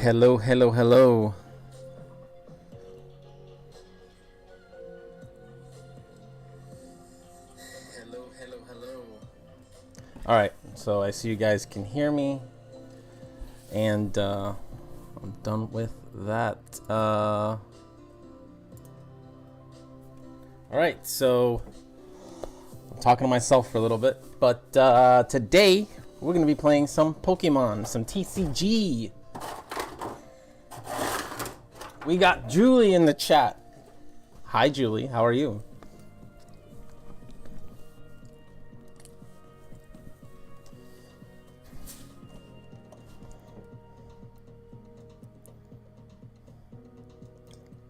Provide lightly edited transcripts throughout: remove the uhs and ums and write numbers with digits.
Hello, hello, hello. Hello, hello, hello. All right, so I see you guys can hear me, and I'm done with that. All right, so I'm talking to myself for a little bit, but today we're gonna be playing some Pokemon, some TCG. We got Julie in the chat. Hi, Julie. How are you?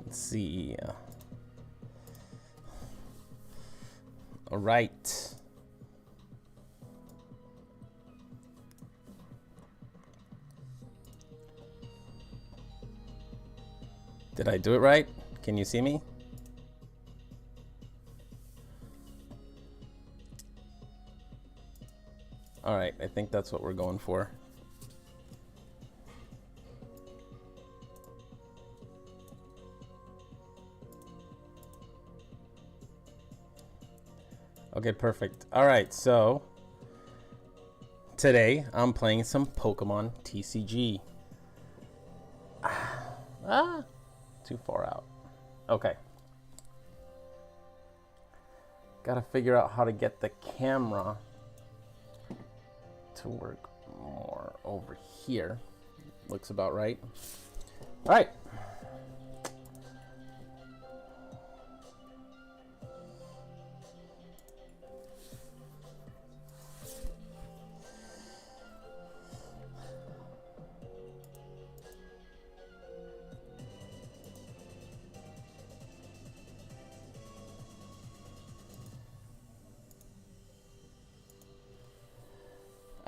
Let's see. All right. Did I do it right? Can you see me? All right, I think that's what we're going for. Okay, perfect. All right, so today I'm playing some Pokemon TCG. Too far out. Okay. Gotta figure out how to get the camera to work more over here. Looks about right. All right.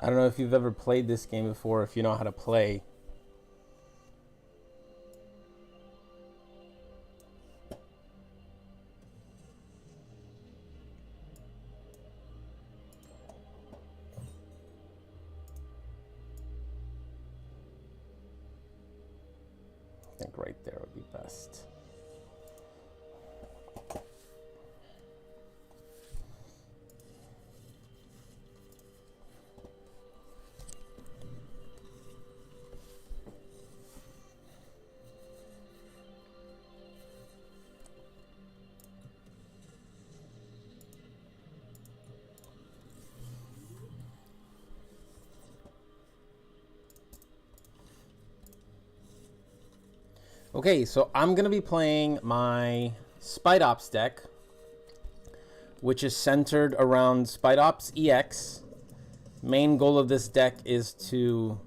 I don't know if you've ever played this game before, if you know how to play. I think right there would be best. Okay, so I'm going to be playing my Spidops deck, which is centered around Spidops EX. Main goal of this deck is to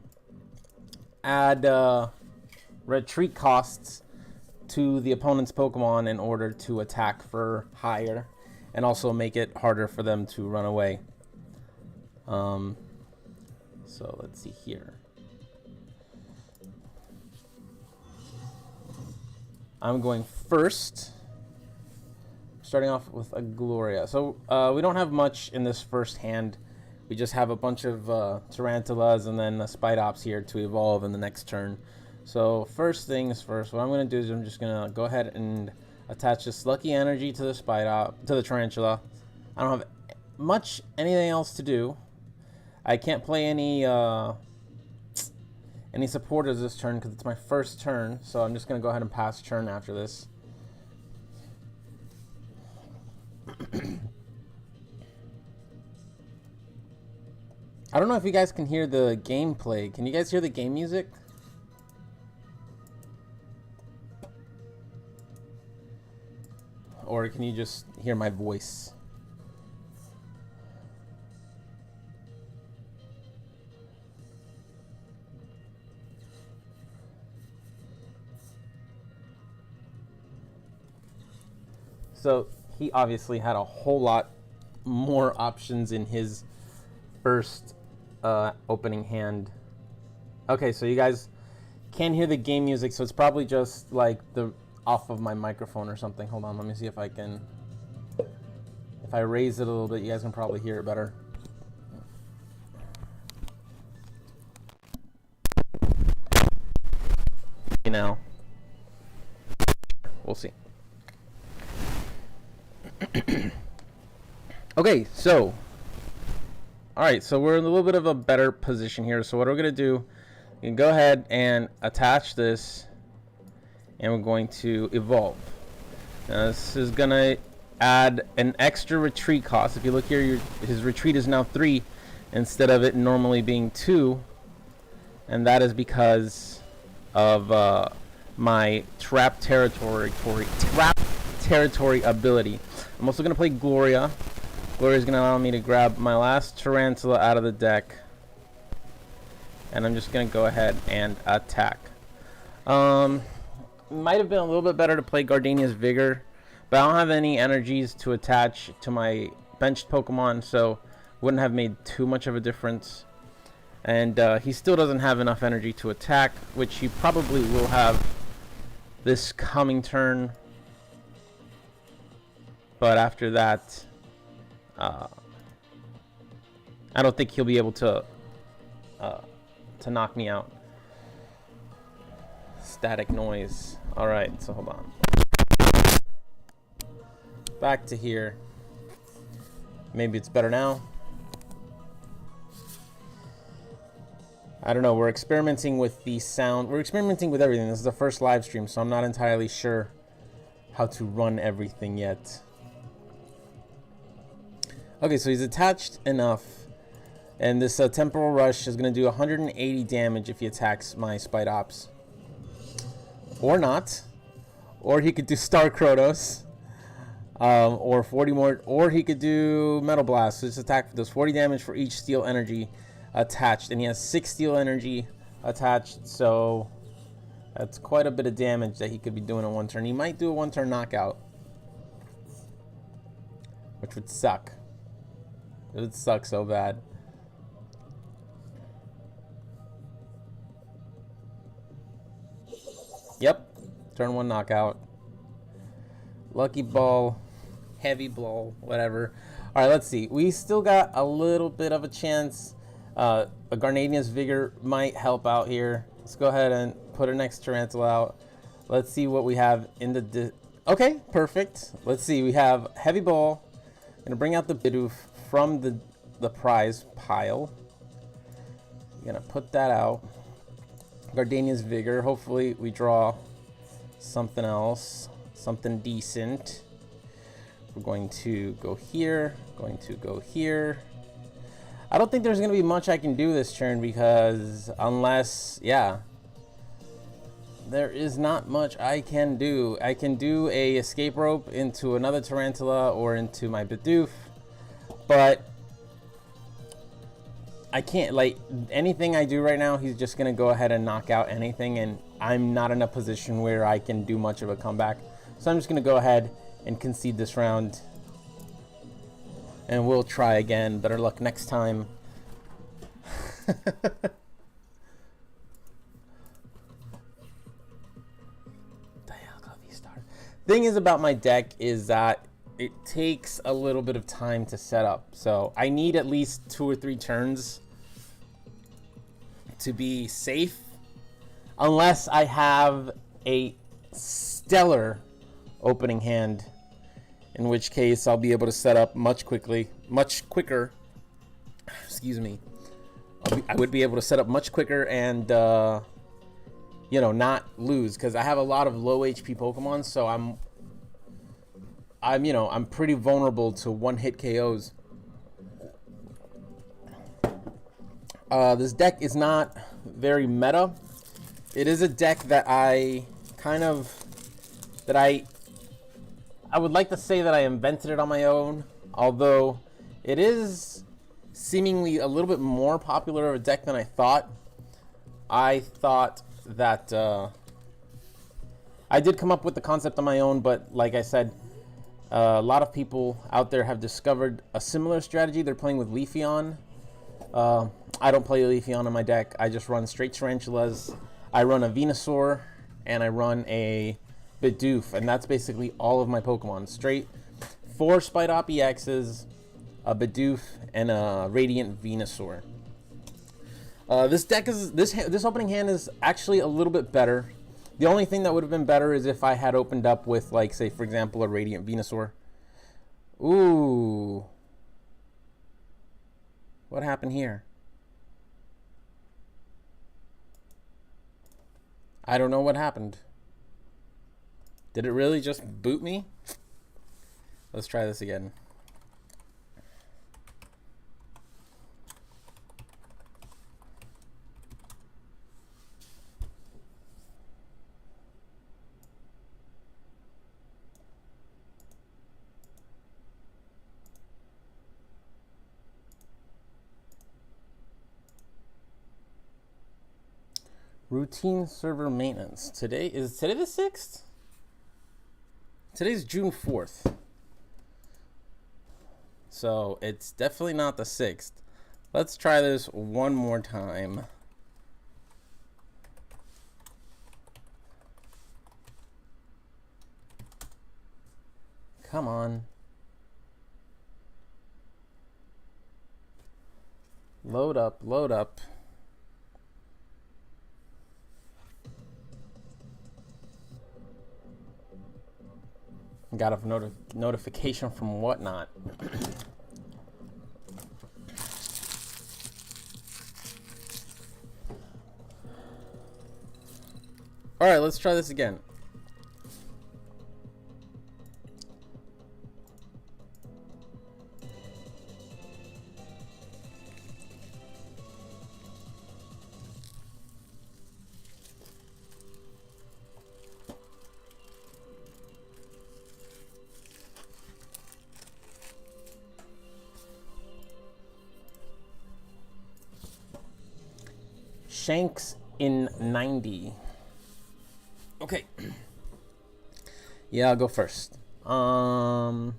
add retreat costs to the opponent's Pokemon in order to attack for higher, and also make it harder for them to run away. So let's see here. I'm going first, starting off with a Gloria. So we don't have much in this first hand. We just have a bunch of Tarantulas and then a Spidops here to evolve in the next turn. So first things first, what I'm going to do is I'm just going to go ahead and attach this Lucky Energy to the to the Tarantula. I don't have much anything else to do. I can't play any supporters this turn because it's my first turn, so I'm just going to go ahead and pass turn after this. I don't know if you guys can hear the gameplay. Can you guys hear the game music? Or can you just hear my voice? So he obviously had a whole lot more options in his first opening hand. Okay, so you guys can't hear the game music, so it's probably just like the off of my microphone or something. Hold on, let me see if I can. If I raise it a little bit, you guys can probably hear it better. now. We'll see. Okay, so alright, so we're in a little bit of a better position here. So what we're gonna do, you can go ahead and attach this, and we're going to evolve. Now this is gonna add an extra retreat cost. If you look here, his retreat is now 3 instead of it normally being 2, and that is because of my trap territory ability. I'm also gonna play Gloria. Gloria is gonna allow me to grab my last Tarantula out of the deck, and I'm just gonna go ahead and attack. Might have been a little bit better to play Gardenia's Vigor, but I don't have any energies to attach to my benched Pokemon, so wouldn't have made too much of a difference. And he still doesn't have enough energy to attack, which he probably will have this coming turn. But after that, I don't think he'll be able to knock me out. Static noise. All right, so hold on. Back to here. Maybe it's better now. I don't know. We're experimenting with the sound. We're experimenting with everything. This is the first live stream, so I'm not entirely sure how to run everything yet. Okay, so he's attached enough, and this Temporal Rush is going to do 180 damage if he attacks my Spidops. Or not. Or he could do Star Kronos. Or 40 more. Or he could do Metal Blast. So this attack does 40 damage for each Steel Energy attached. And he has 6 Steel Energy attached. So that's quite a bit of damage that he could be doing in one turn. He might do a one-turn knockout, which would suck. It would suck so bad. Yep, turn 1 knockout. Lucky ball, heavy blow, whatever. All right, let's see. We still got a little bit of a chance. A Gardenia's Vigor might help out here. Let's go ahead and put our next Tarantula out. Let's see what we have in the... Okay, perfect. Let's see. We have heavy ball. Gonna bring out the Bidoof from the prize pile. Gonna put that out. Gardenia's Vigor. Hopefully we draw something else, something decent. We're going to go here, going to go here. I don't think there's going to be much I can do this turn because unless, yeah, there is not much I can do. I can do a escape rope into another Tarantula or into my Bidoof, but I can't, like, anything I do right now, he's just going to go ahead and knock out anything, and I'm not in a position where I can do much of a comeback. So I'm just going to go ahead and concede this round, and we'll try again. Better luck next time. Thing is about my deck is that it takes a little bit of time to set up, so I need at least 2 or 3 turns to be safe, unless I have a stellar opening hand, in which case I'll be able to set up much quicker. Excuse me. I would be able to set up much quicker and you know, not lose, because I have a lot of low HP Pokemon, so I'm you know, I'm pretty vulnerable to one-hit KOs. This deck is not very meta. It is a deck that I would like to say that I invented it on my own, although it is seemingly a little bit more popular of a deck than I thought. I thought that I did come up with the concept on my own, but like I said, a lot of people out there have discovered a similar strategy. They're playing with Leafeon. I don't play Leafeon in my deck. I just run straight Tarantulas. I run a Venusaur, and I run a Bidoof, and that's basically all of my Pokemon. Straight 4 Spidops EXs, a Bidoof, and a Radiant Venusaur. This deck is this opening hand is actually a little bit better The only thing that would have been better is if I had opened up with, like, say, for example, a Radiant Venusaur. Ooh. What happened here? I don't know what happened. Did it really just boot me? Let's try this again. Routine server maintenance. Today the 6th? Today's June 4th. So it's definitely not the 6th. Let's try this one more time. Come on. Load up, load up. Got a notification from whatnot. All right, let's try this again. Shanks in 90. Okay. Yeah, I'll go first. I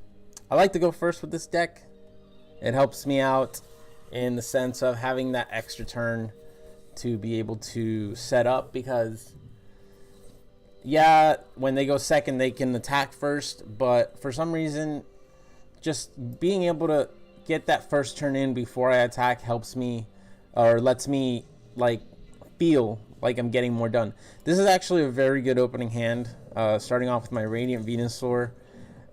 like to go first with this deck. It helps me out in the sense of having that extra turn to be able to set up, because yeah, when they go second they can attack first, but for some reason just being able to get that first turn in before I attack helps me, or lets me like feel like I'm getting more done. This is actually a very good opening hand. Starting off with my Radiant Venusaur.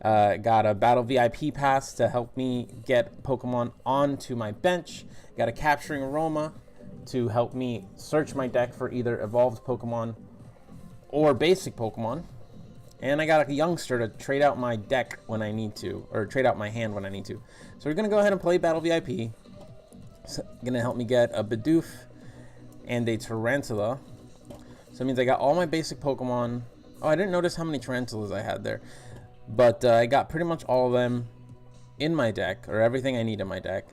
Got a Battle VIP pass to help me get Pokemon onto my bench. Got a Capturing Aroma to help me search my deck for either evolved Pokemon or basic Pokemon. And I got a Youngster to trade out my deck when I need to, or trade out my hand when I need to. So we're going to go ahead and play Battle VIP. It's going to help me get a Bidoof and a Tarantula. So it means I got all my basic Pokemon. Oh, I didn't notice how many Tarantulas I had there. But I got pretty much all of them in my deck, or everything I need in my deck.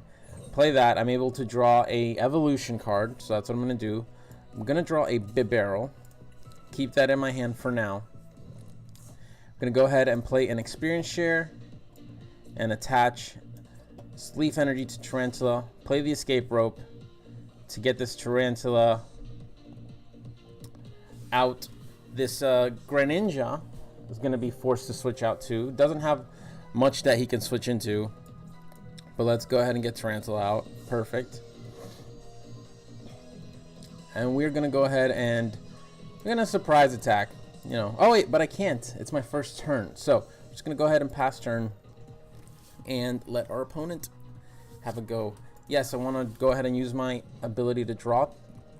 Play that. I'm able to draw a evolution card, so that's what I'm going to do. I'm going to draw a Bibarel. Keep that in my hand for now. I'm going to go ahead and play an Experience Share and attach Leaf Energy to Tarantula. Play the Escape Rope to get this Tarantula out. This Greninja is going to be forced to switch out too. Doesn't have much that he can switch into, but let's go ahead and get Tarantula out. Perfect. And we're going to go ahead and we're going to surprise attack. You know, oh wait, but I can't. It's my first turn. So I'm just going to go ahead and pass turn and let our opponent have a go. Yes, I want to go ahead and use my ability to draw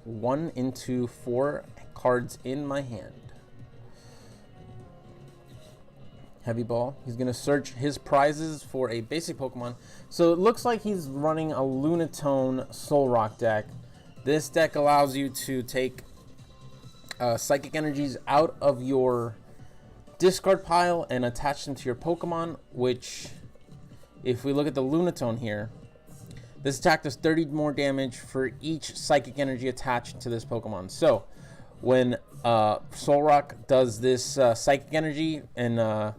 1 into 4 cards in my hand. Heavy Ball. He's going to search his prizes for a basic Pokemon. So it looks like he's running a Lunatone Solrock deck. This deck allows you to take Psychic Energies out of your discard pile and attach them to your Pokemon, which, if we look at the Lunatone here, this attack does 30 more damage for each Psychic Energy attached to this Pokemon. So when Solrock does this Psychic Energy, and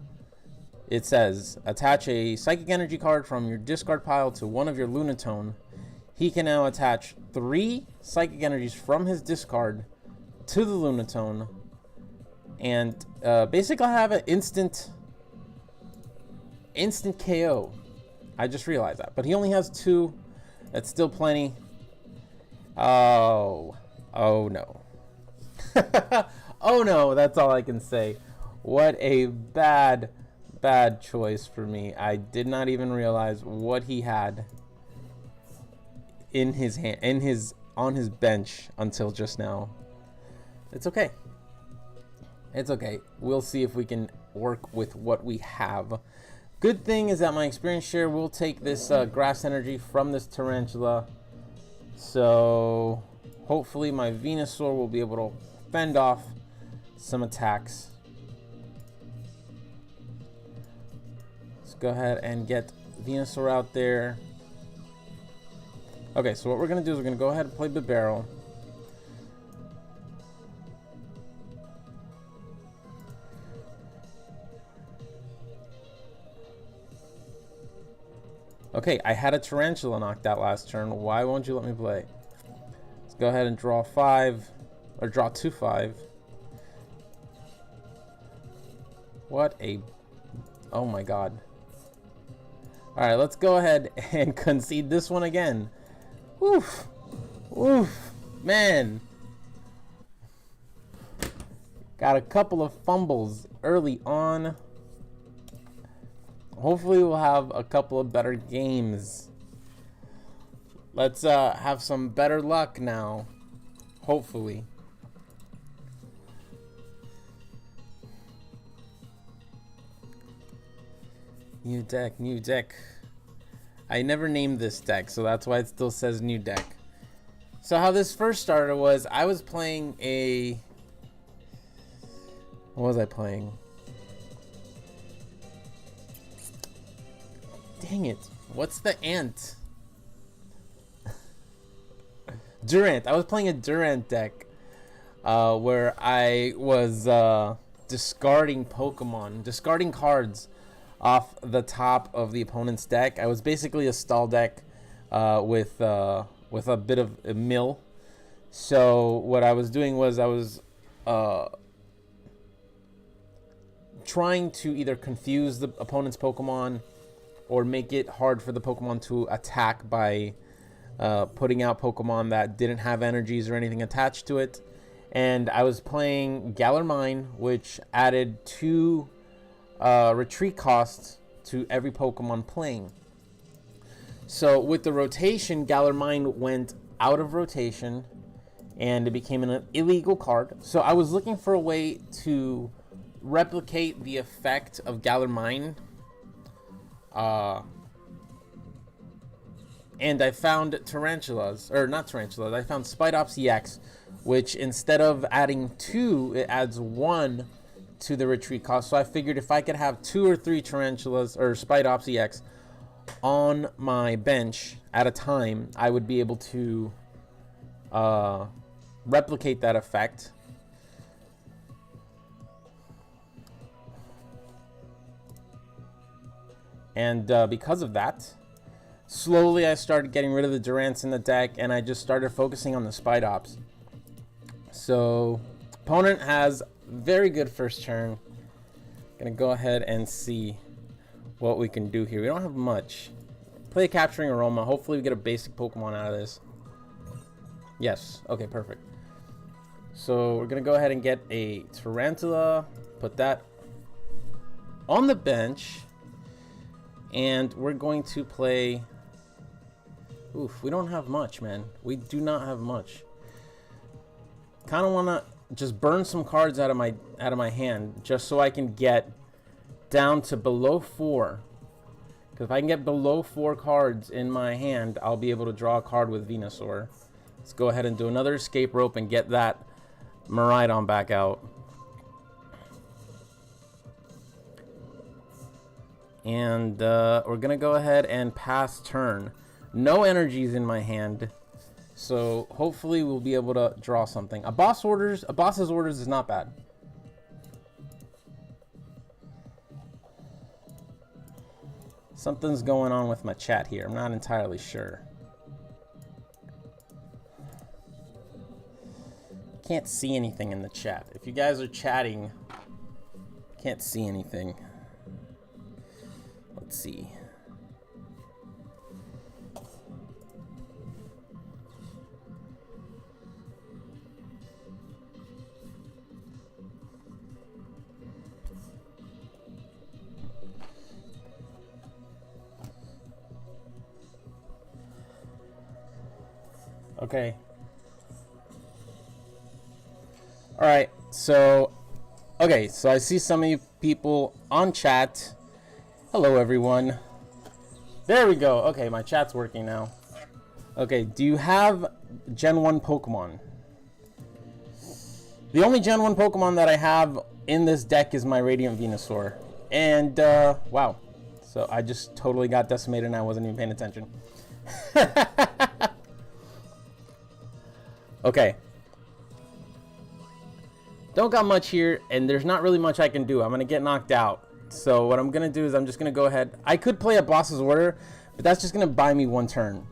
it says attach a Psychic Energy card from your discard pile to one of your Lunatone, he can now attach 3 Psychic Energies from his discard to the Lunatone, and basically have an instant KO. I just realized that, but he only has 2. That's still plenty. Oh no. Oh no, that's all I can say. What a bad choice for me. I did not even realize what he had in his hand, on his bench until just now. It's okay. It's okay. We'll see if we can work with what we have. Good thing is that my experience share will take this grass energy from this tarantula. So hopefully my Venusaur will be able to fend off some attacks. Let's go ahead and get Venusaur out there. Okay, so what we're going to do is we're going to go ahead and play Bibarel. Okay, I had a tarantula knocked out last turn. Why won't you let me play? Let's go ahead and draw 5, or draw 2/5. What a... Oh my god. Alright, let's go ahead and concede this one again. Oof. Oof. Man. Got a couple of fumbles early on. Hopefully we'll have a couple of better games. Let's have some better luck now. Hopefully. New deck, new deck. I never named this deck, so that's why it still says new deck. So how this first started was I was playing a... What was I playing? Dang it. What's the ant? Durant. I was playing a Durant deck where I was discarding Pokemon, discarding cards off the top of the opponent's deck. I was basically a stall deck with a bit of a mill. So what I was doing was I was trying to either confuse the opponent's Pokemon or make it hard for the Pokemon to attack by putting out Pokemon that didn't have energies or anything attached to it. And I was playing Galar Mine, which added 2 retreat costs to every Pokemon playing. So with the rotation, Galar Mine went out of rotation and it became an illegal card. So I was looking for a way to replicate the effect of Galar Mine. And I found tarantulas, or not tarantulas, I found Spidops EX, which instead of adding 2, it adds 1 to the retreat cost. So I figured if I could have 2 or 3 tarantulas, or Spidops EX, on my bench at a time, I would be able to replicate that effect. And because of that, slowly I started getting rid of the Durants in the deck, and I just started focusing on the Spidops. So, opponent has very good first turn. Gonna go ahead and see what we can do here. We don't have much. Play Capturing Aroma. Hopefully we get a basic Pokemon out of this. Yes. Okay, perfect. So we're gonna go ahead and get a Tarantula. Put that on the bench. And we're going to play... Oof, we don't have much, man. We do not have much. Kind of want to just burn some cards out of my hand, just so I can get down to below 4. Because if I can get below 4 cards in my hand, I'll be able to draw a card with Venusaur. Let's go ahead and do another escape rope and get that Miraidon back out. And we're gonna go ahead and pass turn. No energies in my hand, so hopefully we'll be able to draw something. A boss's orders is not bad. Something's going on with my chat here. I'm not entirely sure. Can't see anything in the chat. If you guys are chatting, can't see anything. Let's see. Okay. Alright, so... Okay, so I see some of you people on chat. Hello, everyone. There we go. Okay, my chat's working now. Okay, do you have Gen 1 Pokemon? The only Gen 1 Pokemon that I have in this deck is my Radiant Venusaur. And, wow. So I just totally got decimated and I wasn't even paying attention. Okay. Don't got much here, and there's not really much I can do. I'm going to get knocked out. So what I'm going to do is I'm just going to go ahead. I could play a boss's order, but that's just going to buy me one turn.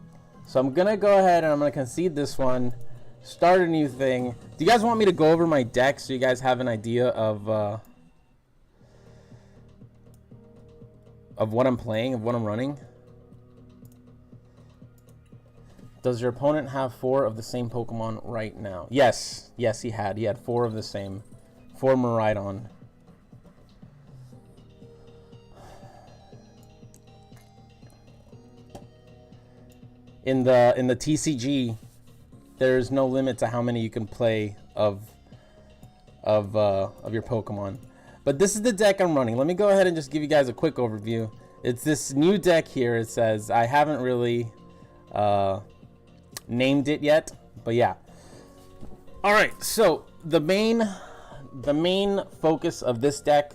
So I'm going to go ahead and I'm going to concede this one. Start a new thing. Do you guys want me to go over my deck so you guys have an idea of what I'm playing, of what I'm running? Does your opponent have 4 of the same Pokemon right now? Yes. Yes, he had. He had 4 of the same. 4 Miraidon. In the TCG, there's no limit to how many you can play of your Pokemon. But this is the deck I'm running. Let me go ahead and just give you guys a quick overview. It's this new deck here. It says I haven't really named it yet, but yeah. All right, so the main focus of this deck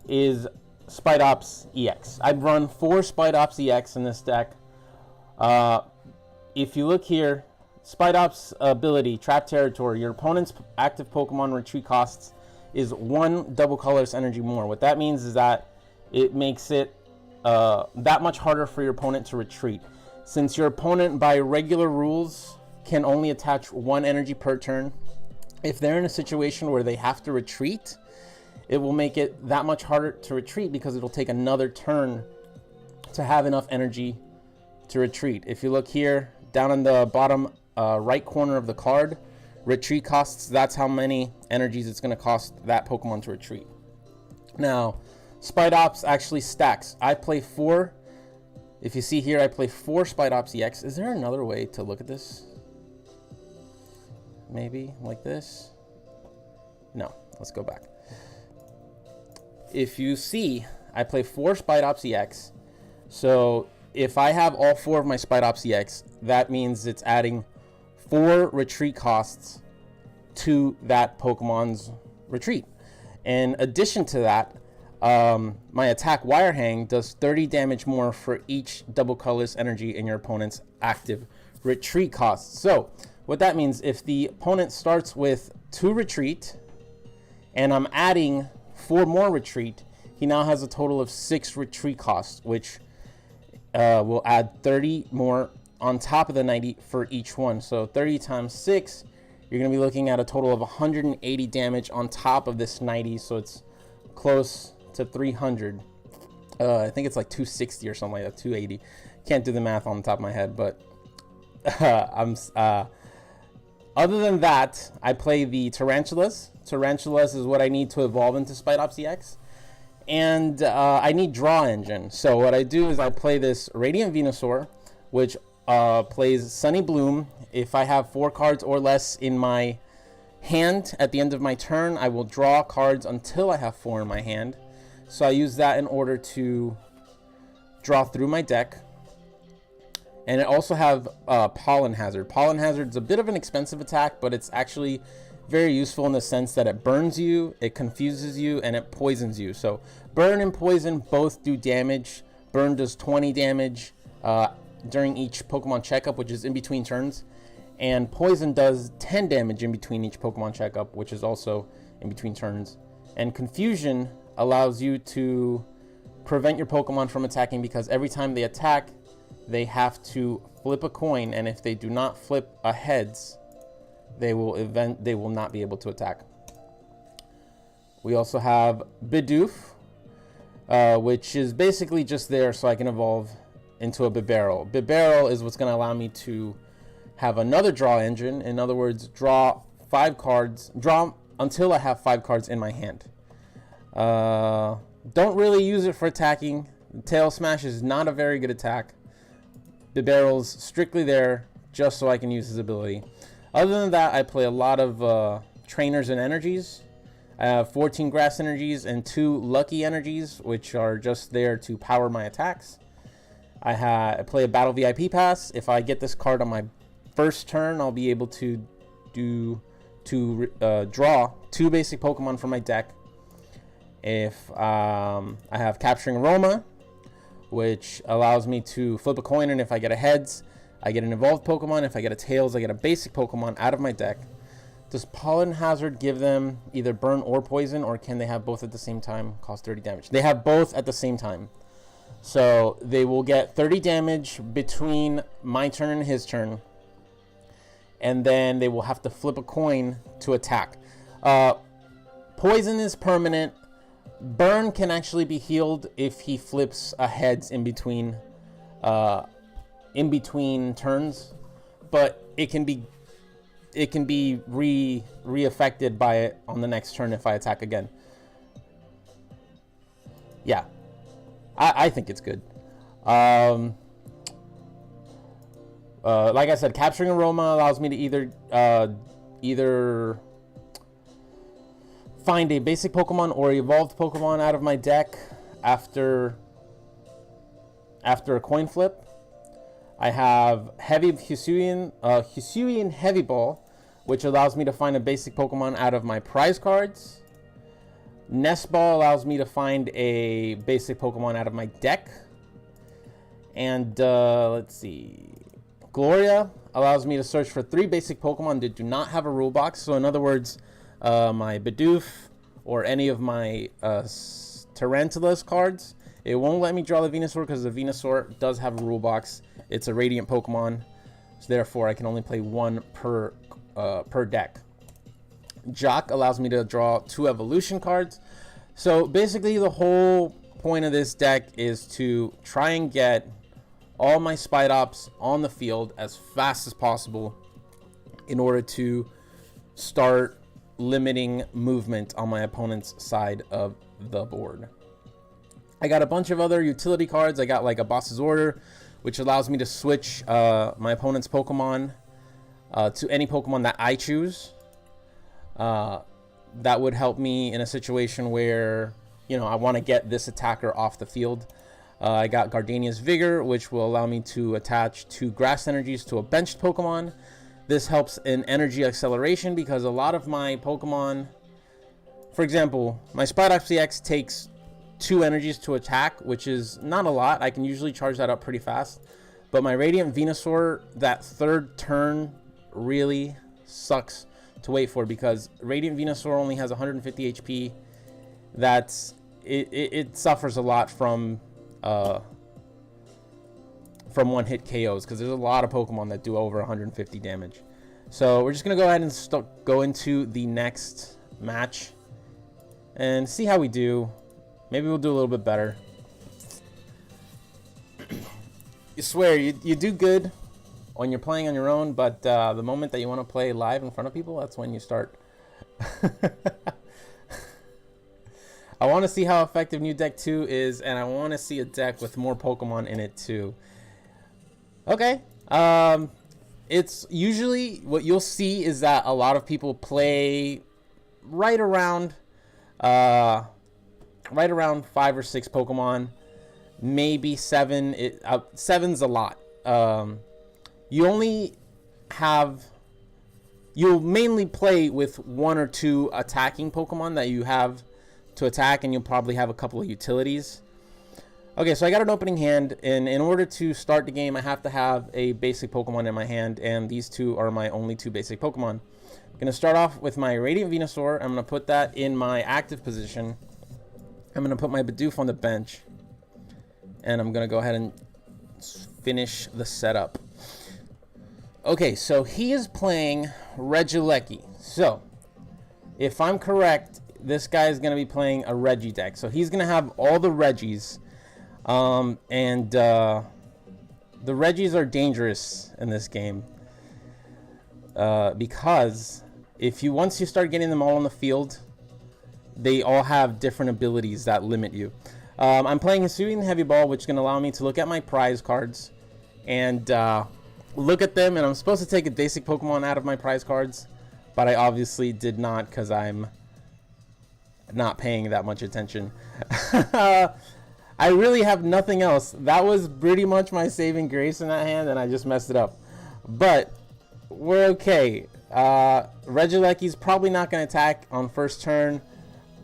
is Spidops EX. I've run 4 Spidops EX in this deck. If you look here, Spidops ability, Trap Territory, your opponent's active Pokemon retreat costs is 1 double colorless energy more. What that means is that it makes it that much harder for your opponent to retreat. Since your opponent, by regular rules, can only attach 1 energy per turn, if they're in a situation where they have to retreat, it will make it that much harder to retreat because it'll take another turn to have enough energy to retreat. If you look here, down in the bottom right corner of the card, retreat costs, that's how many energies it's going to cost that Pokemon to retreat. Now, Spidops actually stacks. I play 4. If you see here, I play 4 Spidops EX. Is there another way to look at this? Maybe like this? No, let's go back. If you see, I play 4 Spidops EX. So if I have all 4 of my Spidops EX, that means it's adding 4 retreat costs to that Pokemon's retreat. In addition to that, my attack Wire Hang does 30 damage more for each double colorless energy in your opponent's active retreat costs. So what that means, if the opponent starts with 2 retreat and I'm adding 4 more retreat, he now has a total of 6 retreat costs, which will add 30 more on top of the 90 for each one. So 30 times 6, you're going to be looking at a total of 180 damage on top of this 90. So it's close to 300. I think it's like 260 or something like that, 280. Can't do the math on the top of my head, but other than that, I play the Tarantulas. Tarantulas is what I need to evolve into Spidops EX. And I need Draw Engine. So what I do is I play this Radiant Venusaur, which plays Sunny Bloom. If I have 4 cards or less in my hand at the end of my turn, I will draw cards until I have 4 in my hand. So I use that in order to draw through my deck. And I also have Pollen Hazard. Pollen Hazard is a bit of an expensive attack, but it's actually very useful in the sense that it burns you, it confuses you, and it poisons you. So burn and poison both do damage. Burn does 20 damage during each Pokemon checkup, which is in between turns. And poison does 10 damage in between each Pokemon checkup, which is also in between turns. And confusion allows you to prevent your Pokemon from attacking, because every time they attack, they have to flip a coin, and if they do not flip a heads, they will not be able to attack. We also have Bidoof, which is basically just there so I can evolve into a Bibarel. Bibarel is what's going to allow me to have another draw engine. In other words, draw 5 cards, draw until I have 5 cards in my hand. Don't really use it for attacking. Tail Smash is not a very good attack. Bibarel's strictly there just so I can use his ability. Other than that, I play a lot of trainers and energies. I have 14 grass energies and 2 lucky energies, which are just there to power my attacks. I play a battle VIP pass. If I get this card on my first turn, I'll be able to draw 2 basic Pokemon from my deck. If I have Capturing Aroma, which allows me to flip a coin, and if I get a heads, I get an evolved Pokemon. If I get a tails, I get a basic Pokemon out of my deck. Does Pollen Hazard give them either burn or poison, or can they have both at the same time? Cost 30 damage. They have both at the same time. So they will get 30 damage between my turn and his turn. And then they will have to flip a coin to attack. Poison is permanent. Burn can actually be healed if he flips a heads in between turns, but it can be re-affected by it on the next turn if I attack again. Yeah, I think it's good. Like I said, Capturing Aroma allows me to either find a basic Pokemon or evolved Pokemon out of my deck after a coin flip. I have Heavy Hisuian Heavy Ball, which allows me to find a basic Pokemon out of my prize cards. Nest Ball allows me to find a basic Pokemon out of my deck. And let's see, Gloria allows me to search for 3 basic Pokemon that do not have a rule box. So in other words, my Bidoof or any of my Tarantulas cards, it won't let me draw the Venusaur because the Venusaur does have a rule box. It's a Radiant Pokemon, so therefore I can only play 1 per deck. Jock allows me to draw 2 evolution cards. So basically the whole point of this deck is to try and get all my Spidops on the field as fast as possible in order to start limiting movement on my opponent's side of the board. I got a bunch of other utility cards. I got like a Boss's Order, which allows me to switch my opponent's Pokemon to any Pokemon that I choose. That would help me in a situation where, you know, I want to get this attacker off the field. I got Gardenia's Vigor, which will allow me to attach 2 grass energies to a benched Pokemon. This helps in energy acceleration because a lot of my Pokemon, for example, my Spidops EX takes 2 energies to attack, which is not a lot. I can usually charge that up pretty fast. But my Radiant Venusaur, that 3rd turn really sucks to wait for because Radiant Venusaur only has 150 HP. It suffers a lot from one-hit KOs because there's a lot of Pokemon that do over 150 damage. So we're just gonna go ahead and go into the next match and see how we do. Maybe we'll do a little bit better. You swear you do good when you're playing on your own, but the moment that you want to play live in front of people, that's when you start. I want to see how effective new deck 2 is, and I want to see a deck with more Pokemon in it too. Okay. It's usually what you'll see is that a lot of people play right around 5 or 6 Pokemon, maybe 7. 7's a lot. You'll mainly play with 1 or 2 attacking Pokemon that you have to attack, and you'll probably have a couple of utilities. Okay, so I got an opening hand, and in order to start the game, I have to have a basic Pokemon in my hand, and these 2 are my only 2 basic Pokemon. I'm going to start off with my Radiant Venusaur. I'm going to put that in my active position. I'm going to put my Bidoof on the bench, and I'm going to go ahead and finish the setup. Okay, so he is playing Regieleki. So, if I'm correct, this guy is going to be playing a Reggie deck. So he's going to have all the Reggies. The Reggies are dangerous in this game. Because once you start getting them all on the field, they all have different abilities that limit you. I'm playing Hisuian Heavy Ball, which is going to allow me to look at my prize cards and look at them, and I'm supposed to take a basic Pokemon out of my prize cards, but I obviously did not because I'm not paying that much attention. I really have nothing else. That was pretty much my saving grace in that hand, and I just messed it up. But we're okay. Regieleki's probably not going to attack on first turn,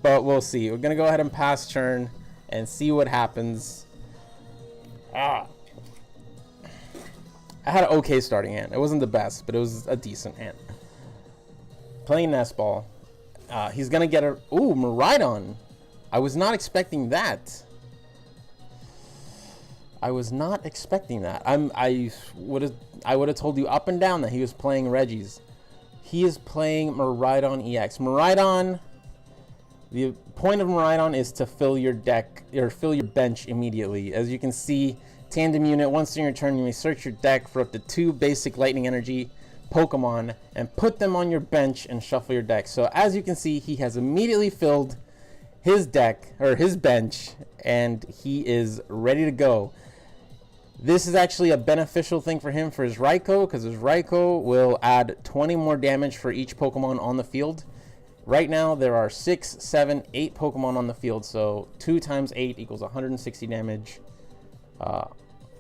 but we'll see. We're going to go ahead and pass turn and see what happens. I had an okay starting hand. It wasn't the best, but it was a decent hand. Playing Nest Ball. He's going to get a... Ooh, Miraidon. I was not expecting that. I was not expecting that. I would have told you up and down that he was playing Regis. He is playing Miraidon EX. Miraidon, the point of Miraidon is to fill your deck or fill your bench immediately. As you can see, tandem unit, once in your turn, you may search your deck for up to 2 basic lightning energy Pokemon and put them on your bench and shuffle your deck. So as you can see, he has immediately filled his deck or his bench and he is ready to go. This is actually a beneficial thing for him for his Raikou, because his Raikou will add 20 more damage for each Pokemon on the field. Right now, there are 6, 7, 8 Pokemon on the field, so 2 times 8 equals 160 damage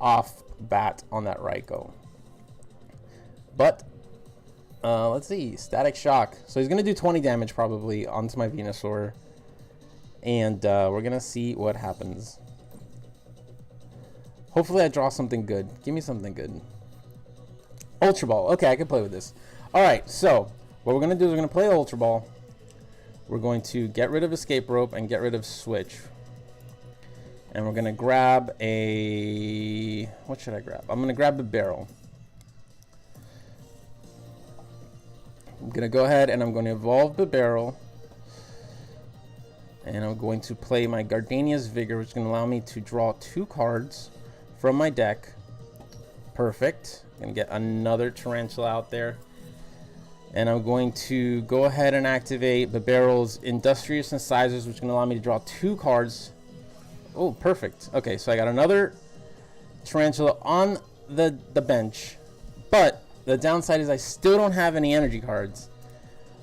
off bat on that Raikou. But, let's see, Static Shock. So he's going to do 20 damage probably onto my Venusaur, and we're going to see what happens. Hopefully I draw something good. Give me something good. Ultra Ball. Okay, I can play with this. Alright, so what we're going to do is we're going to play Ultra Ball. We're going to get rid of Escape Rope and get rid of Switch. And we're going to grab a... What should I grab? I'm going to grab the Barrel. I'm going to go ahead and I'm going to evolve the Barrel. And I'm going to play my Gardenia's Vigor, which is going to allow me to draw 2 cards from my deck. Perfect. I'm going to get another Tarantula out there. And I'm going to go ahead and activate the Barrel's Industrious Incisors, which is going to allow me to draw 2 cards. Oh, perfect. Okay, so I got another Tarantula on the bench. But the downside is I still don't have any energy cards.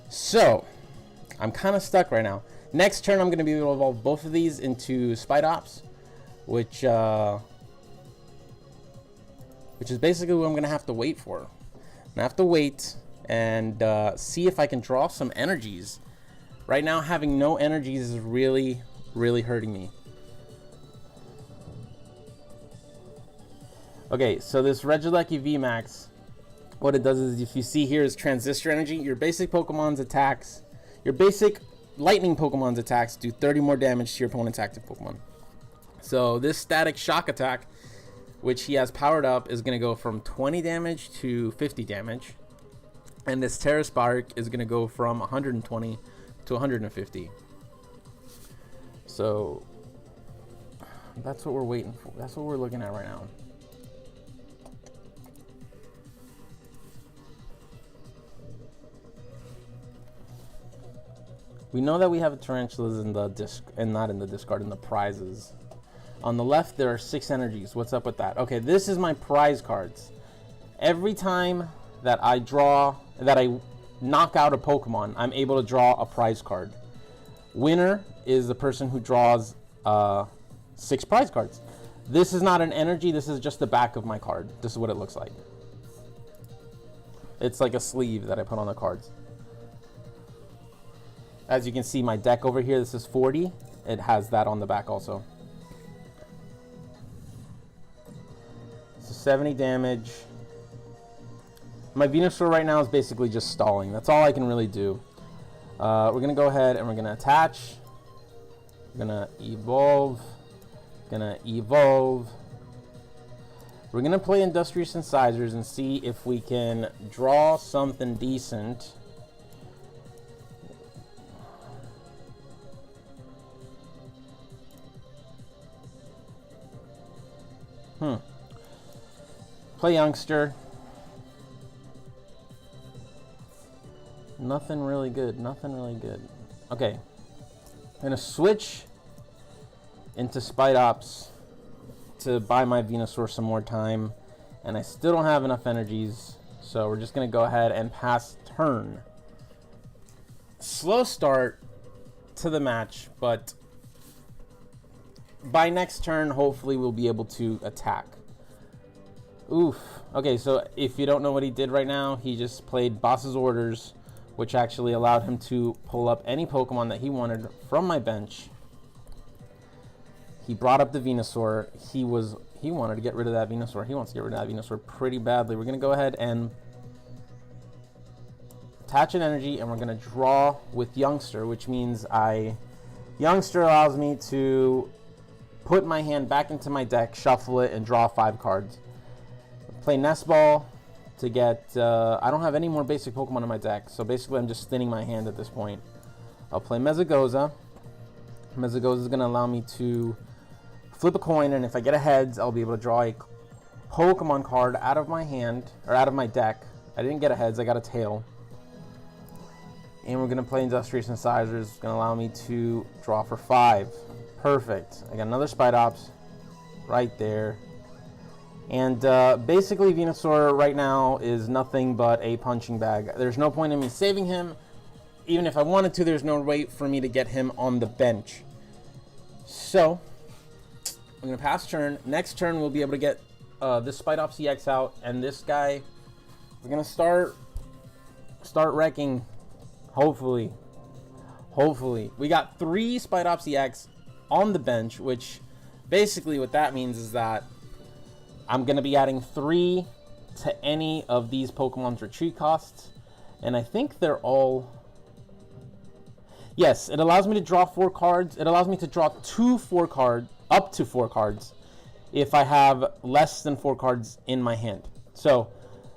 So, I'm kind of stuck right now. Next turn, I'm going to be able to evolve both of these into Spidops, which is basically what I'm going to have to wait for. I'm going to have to wait and see if I can draw some energies. Right now, having no energies is really, really hurting me. Okay, so this Regieleki VMAX, what it does is, if you see here is Transistor Energy, your basic Pokemon's attacks, your basic Lightning Pokemon's attacks do 30 more damage to your opponent's active Pokemon. So this Static Shock attack, which he has powered up, is going to go from 20 damage to 50 damage. And this Terra Spark is going to go from 120 to 150. So that's what we're waiting for. That's what we're looking at right now. We know that we have tarantulas in the disc, and not in the discard, in the prizes. On the left, there are 6 energies. What's up with that? Okay, this is my prize cards. Every time that I knock out a Pokemon, I'm able to draw a prize card. Winner is the person who draws 6 prize cards. This is not an energy. This is just the back of my card. This is what it looks like. It's like a sleeve that I put on the cards. As you can see, my deck over here, this is 40. It has that on the back also. So 70 damage. My Venusaur right now is basically just stalling. That's all I can really do. We're going to go ahead and we're going to attach. We're going to evolve. We're going to play Industrious Incisors and see if we can draw something decent. Play Youngster. Nothing really good. Okay. I'm going to switch into Spidops to buy my Venusaur some more time. and I still don't have enough energies, so we're just gonna go ahead and pass turn. Slow start to the match, but by next turn, hopefully we'll be able to attack. Oof. Okay, so if you don't know what he did right now, he just played Boss's Orders, which actually allowed him to pull up any Pokemon that he wanted from my bench. He brought up the Venusaur. He wanted to get rid of that Venusaur. He wants to get rid of that Venusaur pretty badly. We're going to go ahead and attach an energy, and we're going to draw with Youngster, which means Youngster allows me to put my hand back into my deck, shuffle it, and draw 5 cards. Play Nest Ball to get... I don't have any more basic Pokemon in my deck, so basically I'm just thinning my hand at this point. I'll play Mezagoza. Mezagoza is going to allow me to flip a coin, and if I get a heads, I'll be able to draw a Pokemon card out of my hand, or out of my deck. I didn't get a heads, I got a tail. And we're going to play Industrious Incisors. It's going to allow me to draw for 5. Perfect. I got another Spidops right there. And basically Venusaur right now is nothing but a punching bag. There's no point in me saving him. Even if I wanted to, there's no way for me to get him on the bench. So, I'm going to pass turn. Next turn, we'll be able to get this Spidops EX out. And this guy is going to start wrecking. Hopefully. We got 3 Spidops EX on the bench, which basically what that means is that I'm going to be adding 3 to any of these Pokemon's retreat costs. And I think they're all... Yes, it allows me to draw 4 cards. It allows me to draw up to 4 cards if I have less than 4 cards in my hand. So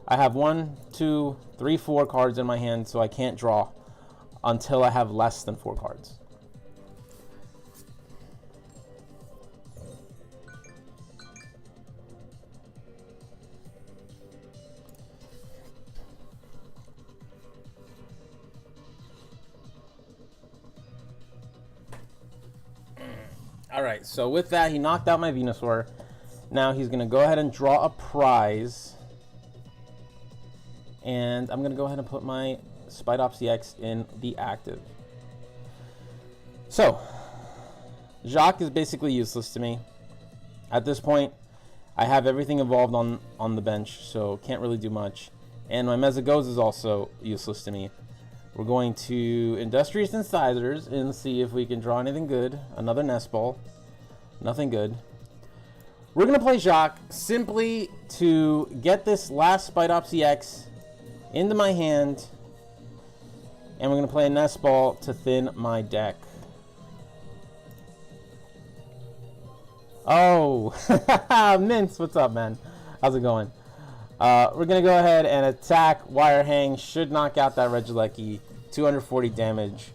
I have 1, 2, 3, 4 cards in my hand, so I can't draw until I have less than 4 cards. Alright, so with that, he knocked out my Venusaur. Now he's going to go ahead and draw a prize. And I'm going to go ahead and put my Spidops EX in the active. So, Jacques is basically useless to me. At this point, I have everything evolved on the bench, so can't really do much. And my Mezagoza is also useless to me. We're going to Industrious Incisors and see if we can draw anything good. Another Nest Ball. Nothing good. We're going to play Jacques simply to get this last Spidops EX into my hand. And we're going to play a Nest Ball to thin my deck. Oh, Mince, what's up, man? How's it going? We're going to go ahead and attack. Wire Hang should knock out that Regieleki. 240 damage.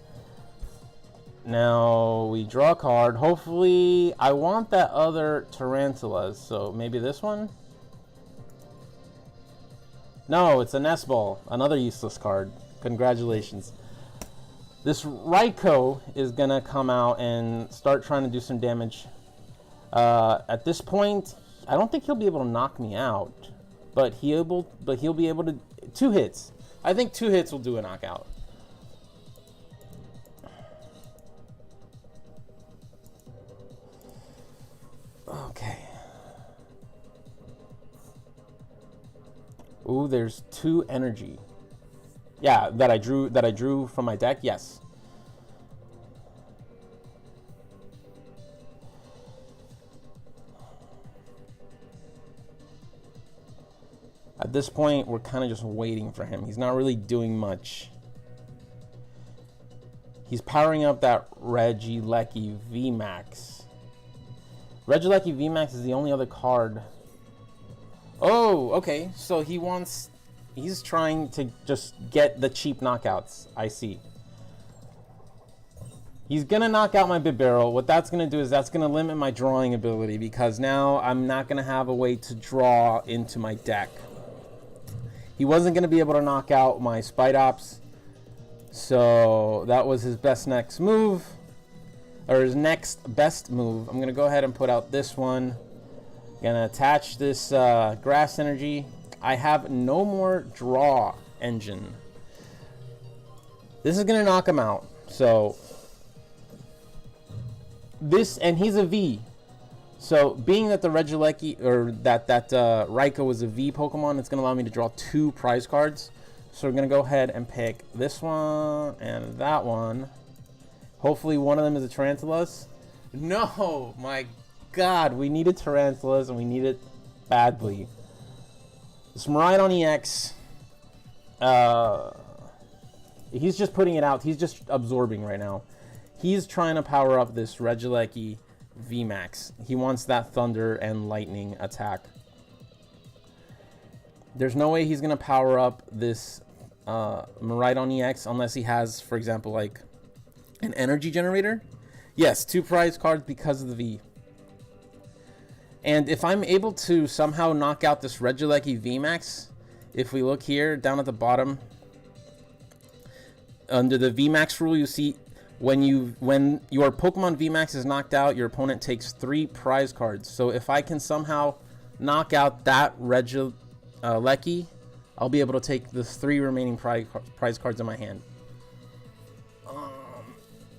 Now we draw a card. Hopefully, I want that other Tarantulas, so maybe this one? No, it's a Nest Ball. Another useless card. Congratulations. This Raikou is going to come out and start trying to do some damage. At this point, I don't think he'll be able to knock me out. But he'll be able to... 2 hits. I think 2 hits will do a knockout. Okay. Ooh, there's 2 energy. Yeah, that I drew from my deck. Yes. At this point, we're kind of just waiting for him. He's not really doing much. He's powering up that Regieleki VMAX. Regieleki VMAX is the only other card. Oh, okay. So he's trying to just get the cheap knockouts. I see. He's going to knock out my Bibarel. What that's going to do is that's going to limit my drawing ability because now I'm not going to have a way to draw into my deck. He wasn't going to be able to knock out my Spidops. So that was his next move. Or his next best move. I'm going to go ahead and put out this one. I'm Gonna attach this grass energy. I have no more draw engine. This is gonna knock him out. So this, and he's a V. So being that the Regieleki, or that Raikou was a V Pokemon, it's gonna allow me to draw 2 prize cards. So we're gonna go ahead and pick this one and that one. Hopefully one of them is a Tarantulas. No, my God, we needed Tarantulas and we need it badly. This Miraidon EX, he's just putting it out. He's just absorbing right now. He's trying to power up this Regieleki VMAX. He wants that Thunder and Lightning attack. There's no way he's going to power up this Miraidon EX unless he has, for example, like an energy generator. Yes, 2 prize cards because of the V. And if I'm able to somehow knock out this Regieleki VMAX, if we look here down at the bottom, under the VMAX rule, you see when your Pokemon VMAX is knocked out, your opponent takes 3 prize cards. So if I can somehow knock out that Regieleki, I'll be able to take the 3 remaining prize cards in my hand.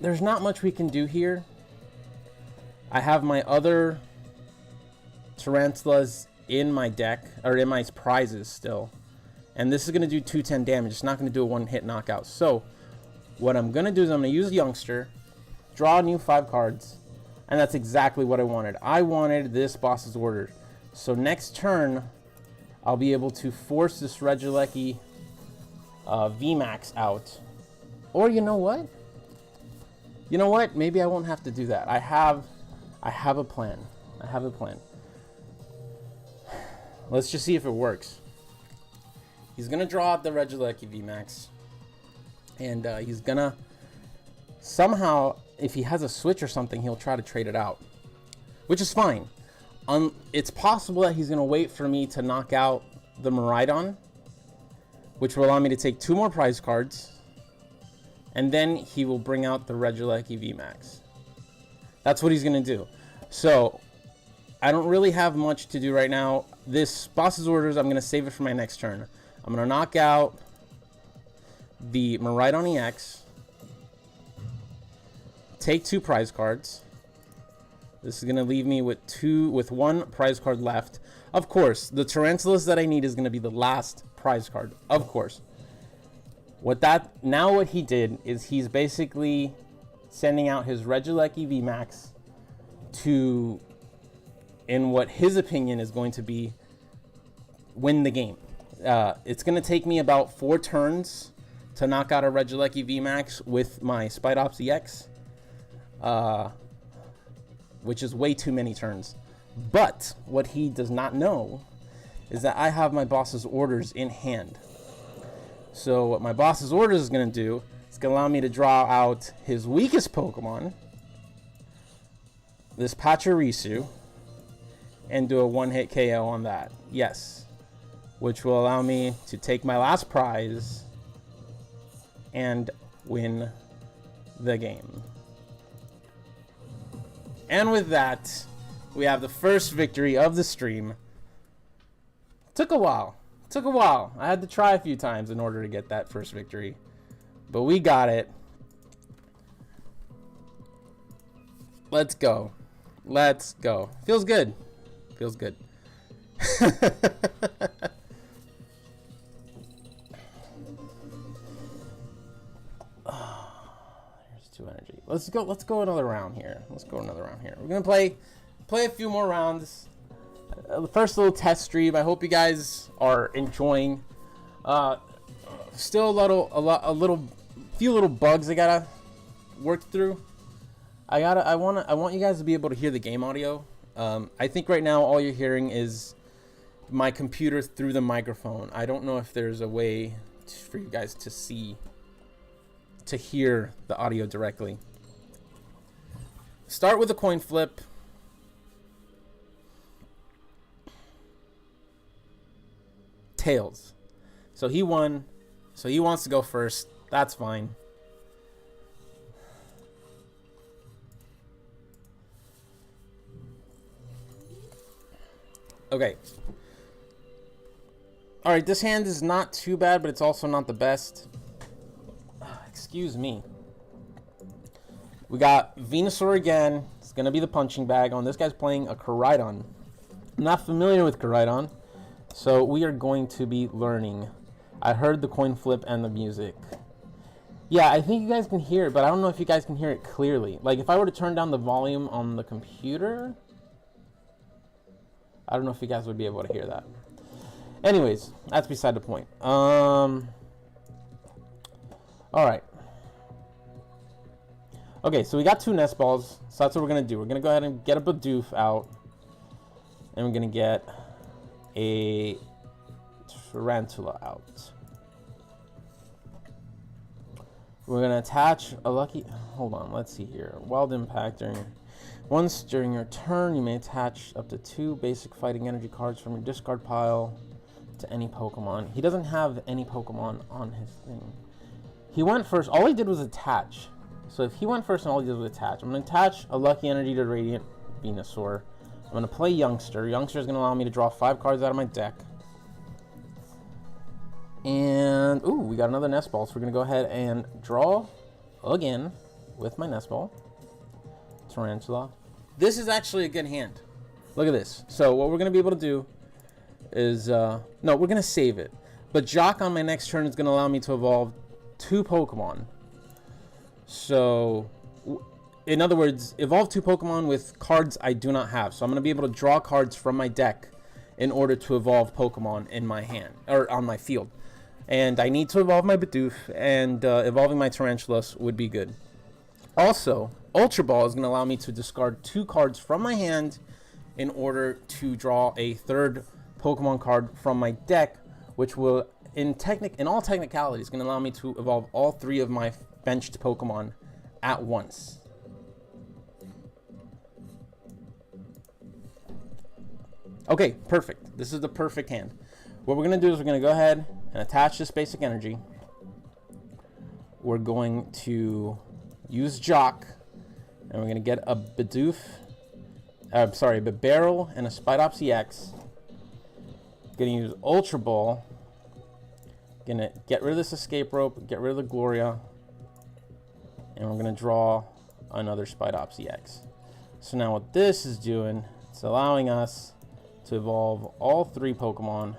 There's not much we can do here. I have my other Tarantulas in my deck, or in my prizes still. And this is going to do 210 damage. It's not going to do a 1-hit knockout. So what I'm going to do is I'm going to use Youngster, draw a new 5 cards, and that's exactly what I wanted. I wanted this boss's order. So next turn, I'll be able to force this Regieleki VMAX out. Or you know what? You know what? Maybe I won't have to do that. I have a plan. I have a plan. Let's just see if it works. He's going to draw out the Regieleki VMAX. And he's going to somehow, if he has a switch or something, he'll try to trade it out. Which is fine. It's possible that he's going to wait for me to knock out the Miraidon, which will allow me to take 2 more prize cards. And then he will bring out the Regieleki VMAX. That's what he's going to do. So I don't really have much to do right now. This boss's orders, I'm going to save it for my next turn. I'm going to knock out the Miraidon EX, take 2 prize cards. This is going to leave me with 1 prize card left. Of course, the Tarantulas that I need is going to be the last prize card. Of course. What he did is he's basically sending out his Regieleki VMAX to, in what his opinion is going to be, win the game. It's going to take me about 4 turns to knock out a Regieleki VMAX with my Spidops EX, which is way too many turns. But what he does not know is that I have my boss's orders in hand. So what my boss's orders is going to do is going to allow me to draw out his weakest Pokemon, this Pachirisu, and do a 1-hit KO on that. Yes. Which will allow me to take my last prize and win the game. And with that, we have the first victory of the stream. Took a while. I had to try a few times in order to get that first victory. But we got it. Let's go. Feels good. There's 2 energy. Let's go another round here. We're gonna play a few more rounds. The first little test stream. I hope you guys are enjoying. Still a few little bugs I gotta work through. I want you guys to be able to hear the game audio. I think right now all you're hearing is my computer through the microphone. I don't know if there's a way for you guys to hear the audio directly. Start with a coin flip. Tails. So he won. So he wants to go first. That's fine. Okay. Alright, this hand is not too bad, but it's also not the best. Excuse me. We got Venusaur again. It's going to be the punching bag on. This guy's playing a Koraidon. I'm not familiar with Koraidon, so we are going to be learning. I heard the coin flip and the music. Yeah, I think you guys can hear it, but I don't know if you guys can hear it clearly. Like, if I were to turn down the volume on the computer, I don't know if you guys would be able to hear that. Anyways, that's beside the point. Alright. Okay, so we got 2 nest balls, so that's what we're going to do. We're going to go ahead and get a Bidoof out, and we're going to get a Tarantula out. We're going to attach a lucky... Hold on, let's see here. Wild Impact. Once during your turn, you may attach up to 2 basic fighting energy cards from your discard pile to any Pokemon. He doesn't have any Pokemon on his thing. He went first. All he did was attach. So if he went first and all he did was attach, I'm going to attach a Lucky Energy to Radiant Venusaur. I'm going to play Youngster. Youngster is going to allow me to draw 5 cards out of my deck. And, ooh, we got another nest ball. So we're going to go ahead and draw again with my nest ball. Tarantula. This is actually a good hand. Look at this. So what we're going to be able to do is, no, we're going to save it. But Jock on my next turn is going to allow me to evolve 2 Pokemon. So, in other words, evolve 2 Pokemon with cards I do not have. So I'm going to be able to draw cards from my deck in order to evolve Pokemon in my hand, or on my field. And I need to evolve my Bidoof, and evolving my Tarantulas would be good. Also, Ultra Ball is going to allow me to discard 2 cards from my hand in order to draw a 3rd Pokemon card from my deck, which will, in all technicality, is going to allow me to evolve all 3 of my benched Pokemon at once. Okay, perfect. This is the perfect hand. What we're going to do is we're going to go ahead and attach this basic energy. We're going to use Jock, and we're going to get a Bidoof, a Bibarel and a Spidops EX. Going to use Ultra Ball. Going to get rid of this Escape Rope, get rid of the Gloria, and we're going to draw another Spidops EX. So now what this is doing, it's allowing us to evolve all 3 Pokemon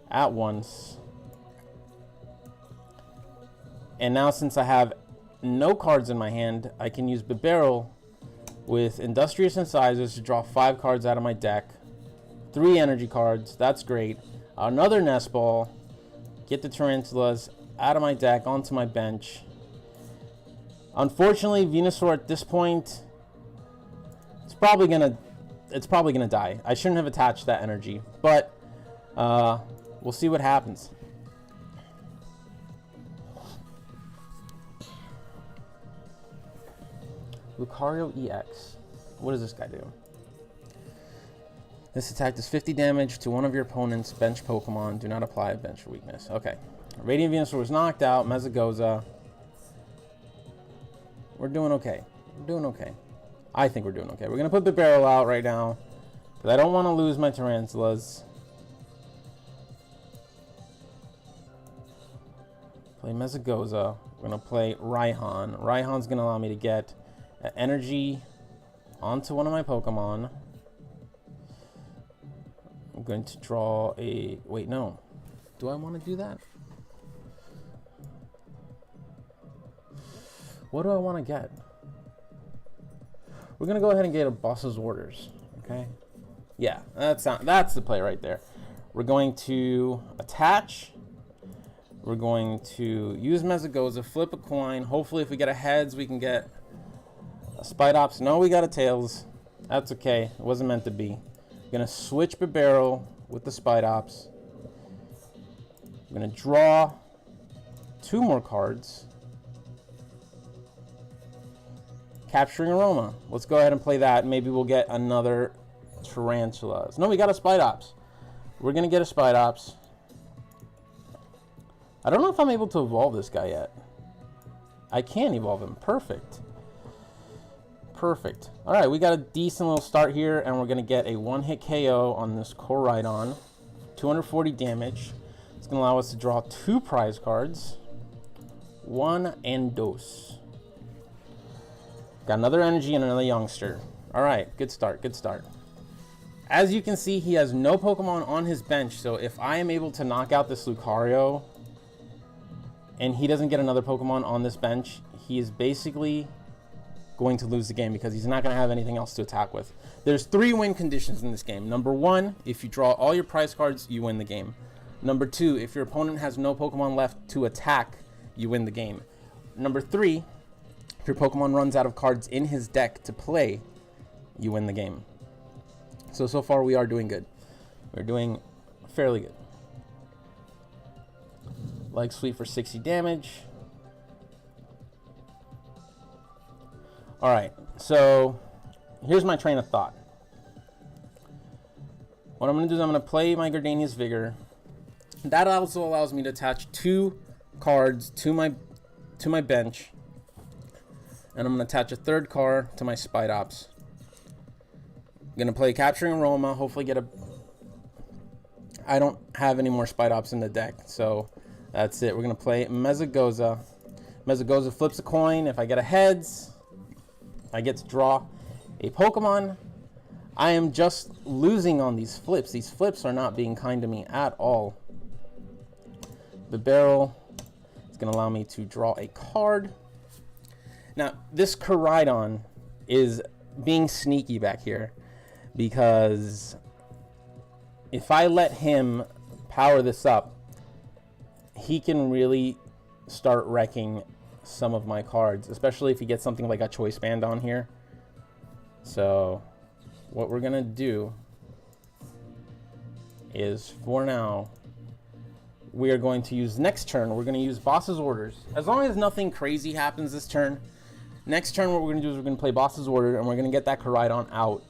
at once. And now since I have no cards in my hand, I can use Bibarel with Industrious Incisors to draw 5 cards out of my deck. 3 energy cards, that's great. Another Nest Ball, get the Tarantulas out of my deck onto my bench. Unfortunately, Venusaur at this point, it's probably gonna die. I shouldn't have attached that energy, but we'll see what happens. Lucario EX. What does this guy do? This attack does 50 damage to one of your opponent's bench Pokemon. Do not apply a bench weakness. Okay. Radiant Venusaur was knocked out. Mezagoza. We're doing okay. We're doing okay. I think we're doing okay. We're going to put Bibarel out right now, because I don't want to lose my Tarantulas. Play Mezagoza. We're going to play Raihan. Raihan's going to allow me to get energy onto one of my Pokemon. I'm going to draw a... Wait, no. Do I want to do that? What do I want to get? We're going to go ahead and get a Boss's Orders. Okay? Yeah, that's the play right there. We're going to attach. We're going to use Mezagoza, flip a coin. Hopefully if we get a heads, we can get a Spidops. No, we got a tails. That's okay. It wasn't meant to be. I'm going to switch Bibarel with the Spidops. I'm going to draw 2 more cards. Capturing Aroma. Let's go ahead and play that. Maybe we'll get another Tarantulas. No, we got a Spidops. We're going to get a Spidops. I don't know if I'm able to evolve this guy yet. I can evolve him. Perfect. Perfect. All right, we got a decent little start here, and we're going to get a one-hit KO on this Koraidon. 240 damage. It's going to allow us to draw 2 prize cards. 1 and dos. Got another energy and another youngster. All right, good start, good start. As you can see, he has no Pokemon on his bench, so if I am able to knock out this Lucario and he doesn't get another Pokemon on this bench, he is basically going to lose the game because he's not going to have anything else to attack with. There's 3 win conditions in this game. Number 1, if you draw all your prize cards, you win the game. Number 2, if your opponent has no Pokemon left to attack, you win the game. Number 3, if your Pokemon runs out of cards in his deck to play, you win the game. So far we are doing good. We're doing fairly good. Leg sweep for 60 damage. Alright, so here's my train of thought. What I'm going to do is I'm going to play my Gardenia's Vigor. That also allows me to attach 2 cards to my bench. And I'm going to attach a 3rd card to my Spidops. I'm going to play Capturing Aroma, hopefully get a... I don't have any more Spidops in the deck, so that's it. We're going to play Mezagoza. Mezagoza flips a coin. If I get a heads, I get to draw a Pokemon. I am just losing on these flips. These flips are not being kind to me at all. The barrel is going to allow me to draw a card. Now, this Koraidon is being sneaky back here because if I let him power this up, he can really start wrecking some of my cards, especially if he gets something like a Choice Band on here. So what we're gonna do is, for now, we are going to use next turn, we're gonna use Boss's Orders. As long as nothing crazy happens this turn, next turn what we're gonna do is we're gonna play Boss's Order and we're gonna get that Koraidon out,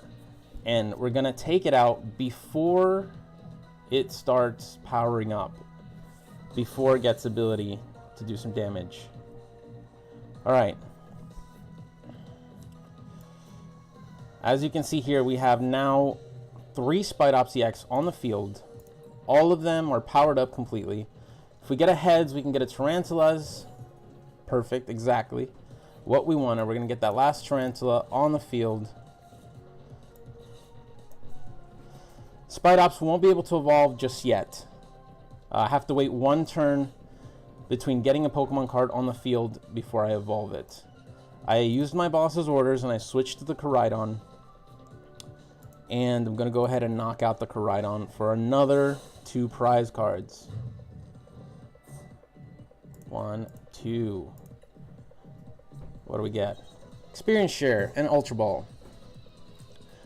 and we're gonna take it out before it starts powering up, before it gets ability to do some damage. Alright. As you can see here, we have now 3 Spidops EX on the field. All of them are powered up completely. If we get a heads, we can get a Tarantulas. Perfect, exactly what we wanted. We're going to get that last Tarantula on the field. Spidops won't be able to evolve just yet. I have to wait 1 turn between getting a Pokemon card on the field before I evolve it. I used my Boss's Orders and I switched to the Koraidon. And I'm going to go ahead and knock out the Koraidon for another 2 prize cards. 1, 2. What do we get? Experience Share and Ultra Ball.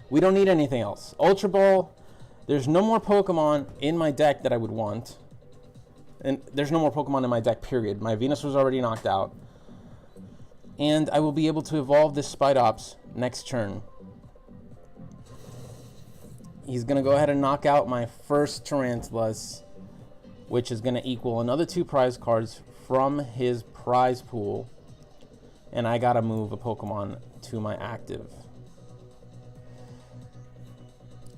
We don't need anything else. Ultra Ball, there's no more Pokemon in my deck that I would want. And there's no more Pokemon in my deck, period. My Venus was already knocked out. And I will be able to evolve this Spidops next turn. He's going to go ahead and knock out my first Tarantulas, which is going to equal another 2 prize cards from his prize pool. And I got to move a Pokemon to my active.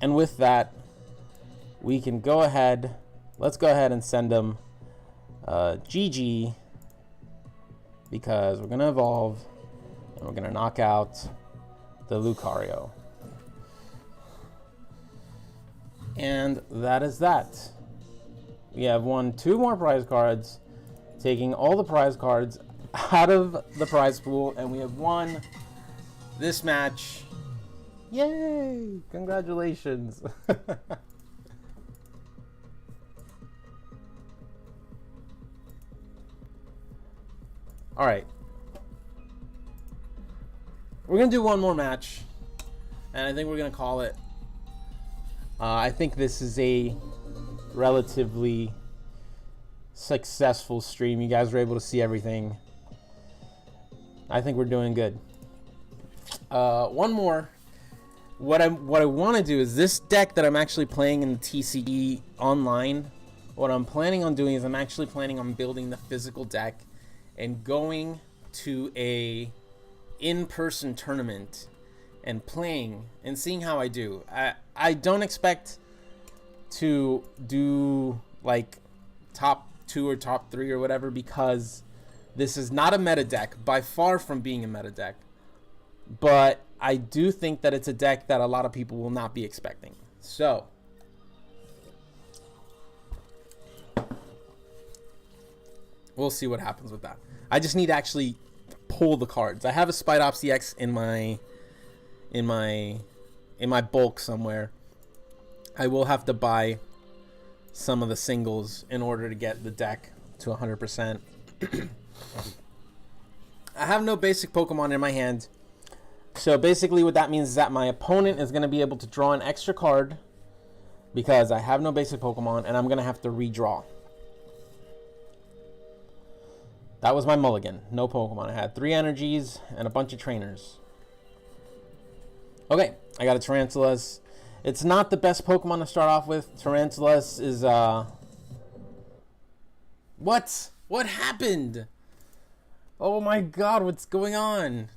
And with that, we can go ahead. Let's go ahead and send him GG, because we're going to evolve and we're going to knock out the Lucario. And that is that. We have won 2 more prize cards, taking all the prize cards out of the prize pool, and we have won this match. Yay! Congratulations. All right. We're going to do 1 more match, and I think we're going to call it. I think this is a relatively successful stream. You guys were able to see everything. I think we're doing good. 1 more. What I want to do is this deck that I'm actually playing in the TCE online, what I'm planning on doing is I'm actually planning on building the physical deck and going to a in-person tournament and playing and seeing how I do. I don't expect to do like top 2 or top 3 or whatever, because this is not a meta deck, by far from being a meta deck. But I do think that it's a deck that a lot of people will not be expecting. So we'll see what happens with that. I just need to actually pull the cards. I have a Spidops EX in my bulk somewhere. I will have to buy some of the singles in order to get the deck to 100%. I have no basic Pokemon in my hand. So basically what that means is that my opponent is going to be able to draw an extra card because I have no basic Pokemon, and I'm going to have to redraw. That was my mulligan. No Pokemon. I had 3 energies and a bunch of trainers. Okay, I got a Tarantulas. It's not the best Pokemon to start off with. Tarantulas is, What? What happened? Oh my god, what's going on?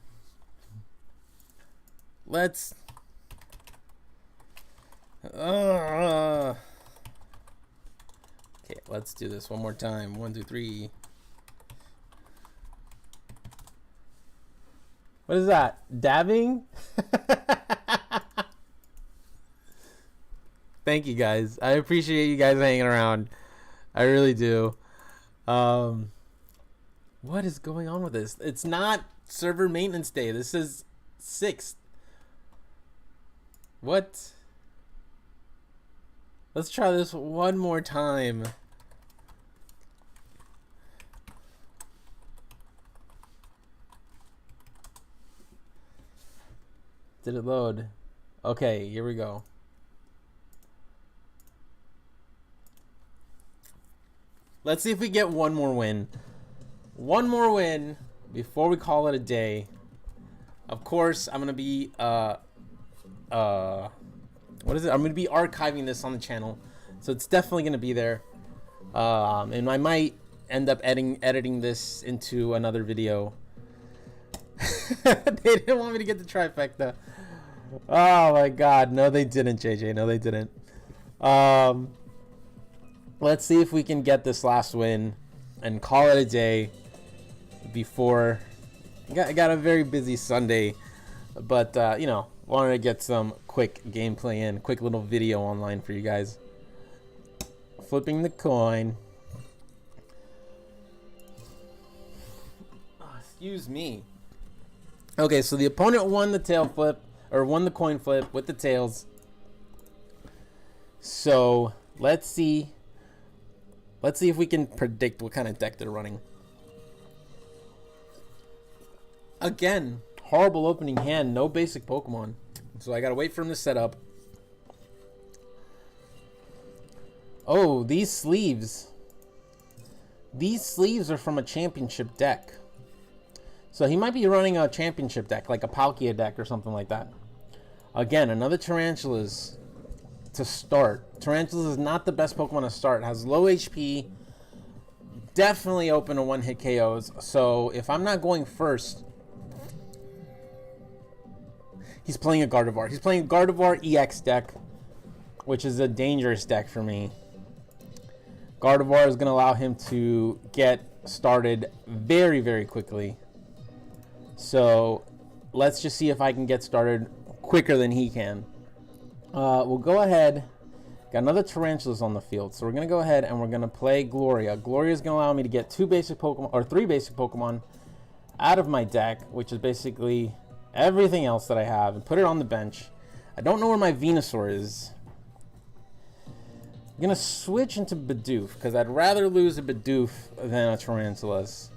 Let's... Okay, let's do this one more time. 1, 2, 3. What is that? Dabbing? Thank you guys. I appreciate you guys hanging around. I really do. What is going on with this? It's not server maintenance day. This is 6th. What? Let's try this one more time. Did it load? Okay, here we go. Let's see if we get one more win. One more win before we call it a day. Of course, I'm going to be what is it? I'm going to be archiving this on the channel. So it's definitely going to be there. And I might end up editing this into another video. They didn't want me to get the trifecta. Oh my god. No, they didn't, JJ. No, they didn't. Let's see if we can get this last win and call it a day before... I got a very busy Sunday, but, you know, wanted to get some quick gameplay in, quick little video online for you guys. Flipping the coin. Oh, excuse me. Okay, so the opponent won the tail flip, or won the coin flip with the tails. So let's see if we can predict what kind of deck they're running. Again, horrible opening hand, no basic Pokemon. So I gotta wait for him to set up. Oh, these sleeves. These sleeves are from a championship deck. So he might be running a championship deck, like a Palkia deck or something like that. Again, another Tarantulas to start. Tarantulas is not the best Pokemon to start. It has low HP. Definitely open to one-hit KOs. So if I'm not going first... He's playing a Gardevoir. He's playing a Gardevoir EX deck, which is a dangerous deck for me. Gardevoir is going to allow him to get started very, very quickly. So let's just see if I can get started quicker than he can. We'll go ahead. Got another Tarantulas on the field. So we're going to go ahead and we're going to play Gloria. Gloria is going to allow me to get 2 basic Pokemon, or 3 basic Pokemon out of my deck, which is basically everything else that I have, and put it on the bench. I don't know where my Venusaur is. I'm going to switch into Bidoof, because I'd rather lose a Bidoof than a Tarantulas.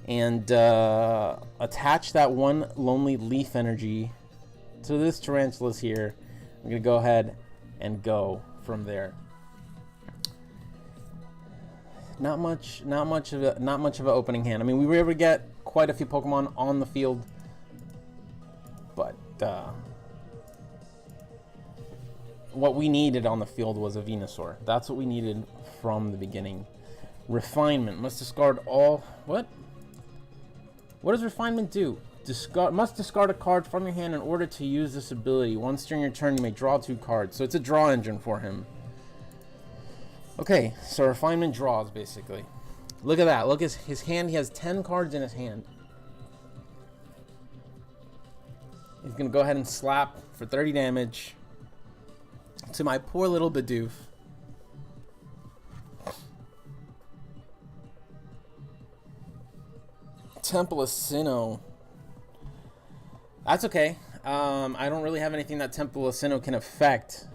And attach that one Lonely Leaf energy to this Tarantulas here. I'm going to go ahead and go from there. Not much of an opening hand. I mean, we were able to get quite a few Pokemon on the field, but what we needed on the field was a Venusaur. That's what we needed from the beginning. Refinement. Must discard all... What? What does Refinement do? must discard a card from your hand in order to use this ability. Once during your turn, you may draw 2 cards. So it's a draw engine for him. Okay, so refinement draws, basically. Look at that. Look at his hand. He has 10 cards in his hand. He's going to go ahead and slap for 30 damage to my poor little Bidoof. Temple of Sinnoh. That's okay. I don't really have anything that Temple of Sinnoh can affect.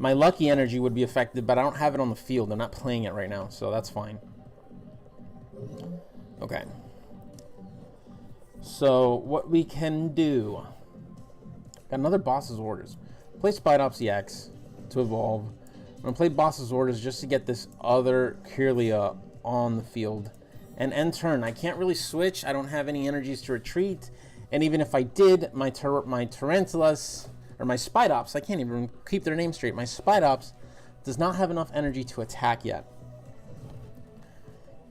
My lucky energy would be affected, but I don't have it on the field. I'm not playing it right now, so that's fine. Okay. So, what we can do... Got another Boss's Orders. Play Spidops EX to evolve. I'm going to play Boss's Orders just to get this other Kirlia on the field. And end turn. I can't really switch. I don't have any energies to retreat. And even if I did, my Tarantulas... or my Spidops, I can't even keep their name straight. My Spidops does not have enough energy to attack yet.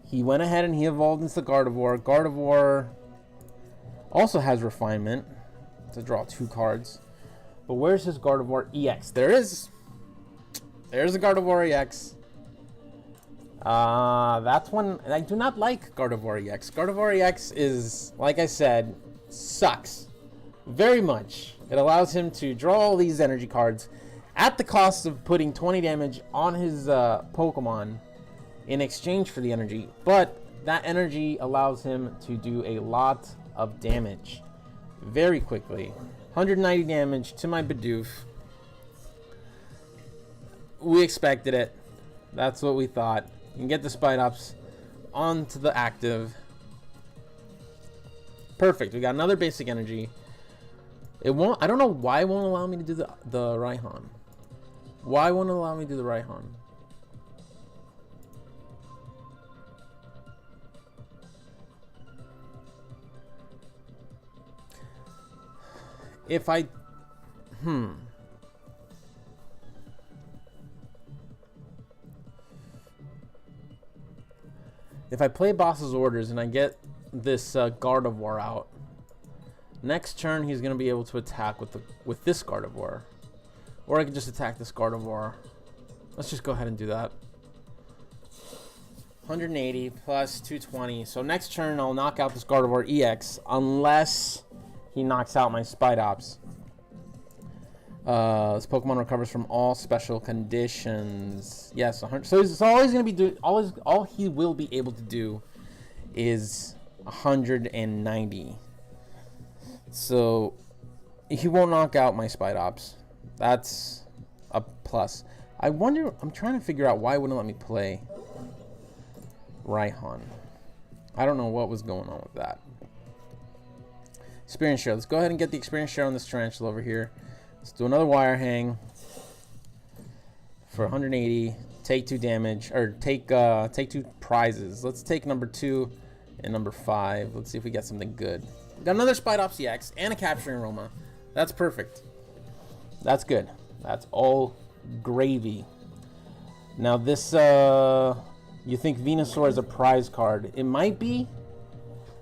He went ahead and he evolved into the Gardevoir. Gardevoir also has Refinement to draw 2 cards. But where's his Gardevoir EX? There's a Gardevoir EX. That's one. I do not like Gardevoir EX. Gardevoir EX is, like I said, sucks very much. It allows him to draw all these energy cards at the cost of putting 20 damage on his Pokemon in exchange for the energy. But that energy allows him to do a lot of damage very quickly. 190 damage to my Bidoof. We expected it. That's what we thought. You can get the Spidops onto the active. Perfect. We got another basic energy. It won't. I don't know why it won't allow me to do the Raihan. Why won't it allow me to do the Raihan? If I, if I play Boss's Orders and I get this Gardevoir out, next turn he's going to be able to attack with this Gardevoir. Or I can just attack this Gardevoir. Let's just go ahead and do that. 180 plus 220. So next turn I'll knock out this Gardevoir EX unless he knocks out my Spidops. This Pokemon recovers from all special conditions. Yes, 100. So all he's going to be doing, all he will be able to do is 190. So he won't knock out my Spidops. That's a plus. I wonder, I'm trying to figure out why it wouldn't let me play Raihan. I don't know what was going on with that. Experience share. Let's go ahead and get the experience share on this Tarantula over here. Let's do another wire hang for 180. Take 2 damage, or take 2 prizes. Let's take number 2 and number 5. Let's see if we get something good. Got another Spidops EX and a Capturing Aroma. That's perfect. That's good. That's all gravy. Now this, you think Venusaur is a prize card? It might be.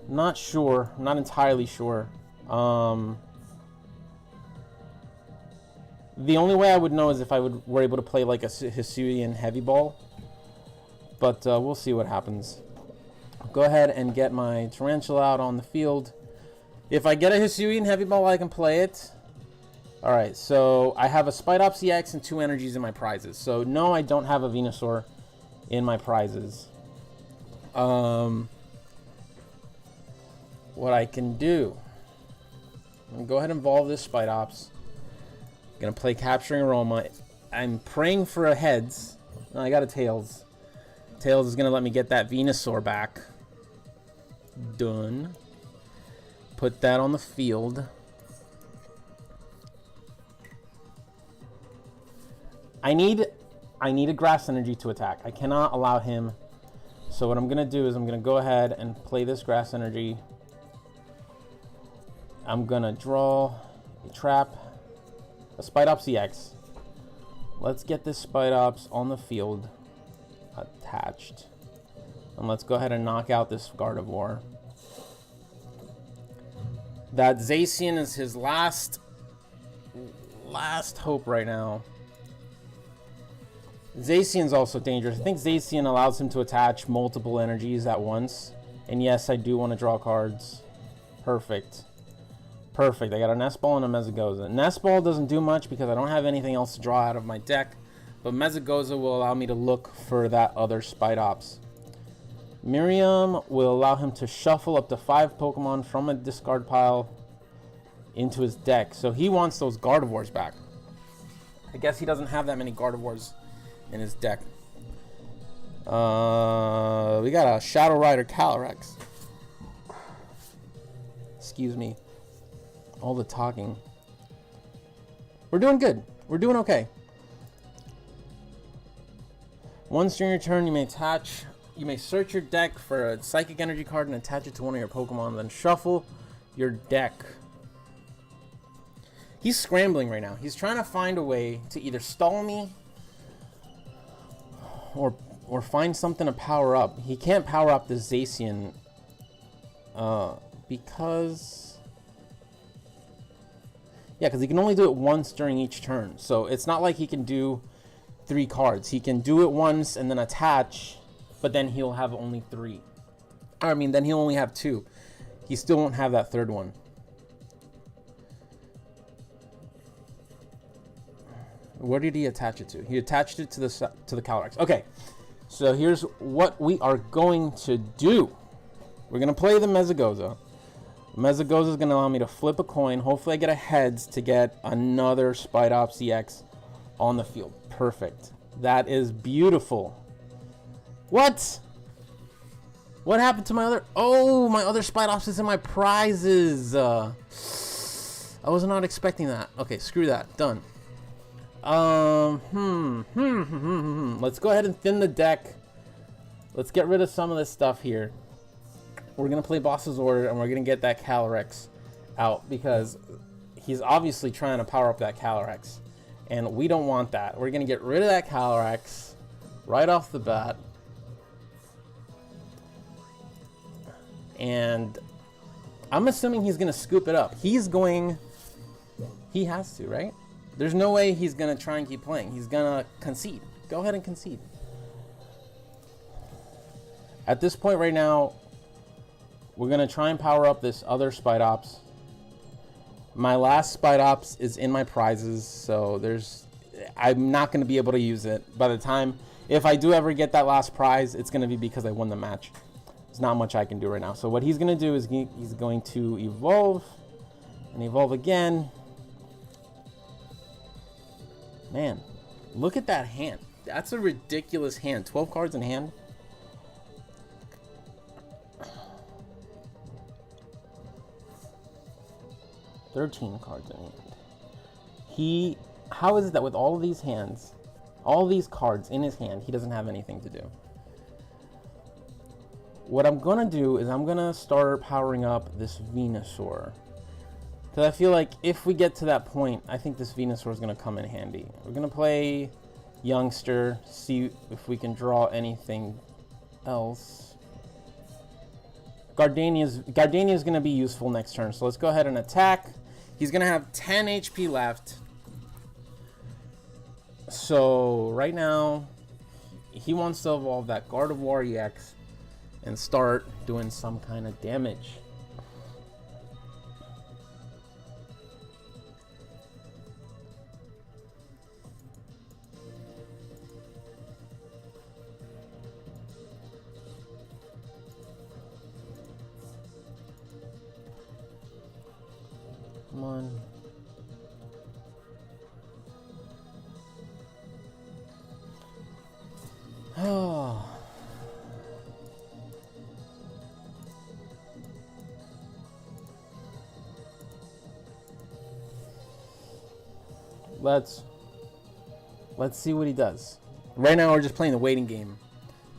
Not sure. Not entirely sure. The only way I would know is if I were able to play like a Hisuian Heavy Ball. But we'll see what happens. I'll go ahead and get my Tarantula out on the field. If I get a Hisuian Heavy Ball, I can play it. Alright, so I have a Spidops EX and 2 energies in my prizes. So no, I don't have a Venusaur in my prizes. What I can do, I'm going to go ahead and evolve this Spidops. I'm going to play Capturing Aroma. I'm praying for a Heads. No, I got a Tails. Tails is going to let me get that Venusaur back. Done. Put that on the field. I need a Grass Energy to attack. I cannot allow him. So what I'm going to do is I'm going to go ahead and play this Grass Energy. I'm going to draw a trap, a Spidops EX. Let's get this Spidops on the field attached. And let's go ahead and knock out this Gardevoir. That Zacian is his last hope right now. Zacian's also dangerous. I think Zacian allows him to attach multiple energies at once. And yes, I do want to draw cards. Perfect. Perfect. I got a Nest Ball and a Mezagoza. Nest Ball doesn't do much because I don't have anything else to draw out of my deck. But Mezagoza will allow me to look for that other Spidops. Miriam will allow him to shuffle up to 5 Pokemon from a discard pile into his deck. So he wants those Gardevoirs back. I guess he doesn't have that many Gardevoirs in his deck. We got a Shadow Rider Calyrex. Excuse me. All the talking. We're doing good. We're doing okay. Once during your turn, you may search your deck for a Psychic Energy card and attach it to one of your Pokemon, then shuffle your deck. He's scrambling right now. He's trying to find a way to either stall me or find something to power up. He can't power up the Zacian because he can only do it once during each turn. So it's not like he can do 3 cards. He can do it once and then attach, but then he'll have only 3. Then he'll only have 2. He still won't have that third one. Where did he attach it to? He attached it to the Calyrex. Okay, so here's what we are going to do. We're going to play the Mezagoza. Mezagoza is going to allow me to flip a coin. Hopefully I get a heads to get another Spidops EX on the field. Perfect. That is beautiful. What? What happened to my other... Oh, my other Spidops is in my prizes. I was not expecting that. Okay, screw that. Done. Let's go ahead and thin the deck. Let's get rid of some of this stuff here. We're going to play Boss's Order, and we're going to get that Calyrex out, because he's obviously trying to power up that Calyrex, and we don't want that. We're going to get rid of that Calyrex right off the bat. And I'm assuming he's going to scoop it up. He has to, right? There's no way he's going to try and keep playing. He's going to concede. Go ahead and concede. At this point right now, we're going to try and power up this other Spidops. My last Spidops is in my prizes, so I'm not going to be able to use it. By the time, if I do ever get that last prize, it's going to be because I won the match. There's not much I can do right now. So what he's going to do is he's going to evolve and evolve again. Man, look at that hand. That's a ridiculous hand. 12 cards in hand. $13 cards in hand. How is it that with all of these hands, all these cards in his hand, he doesn't have anything to do? What I'm gonna do is I'm gonna start powering up this Venusaur. Because I feel like if we get to that point, I think this Venusaur is gonna come in handy. We're gonna play Youngster, see if we can draw anything else. Gardenia is gonna be useful next turn, so let's go ahead and attack. He's going to have 10 HP left. So, right now, he wants to evolve that Gardevoir EX and start doing some kind of damage. Come on. Oh. Let's see what he does. Right now we're just playing the waiting game.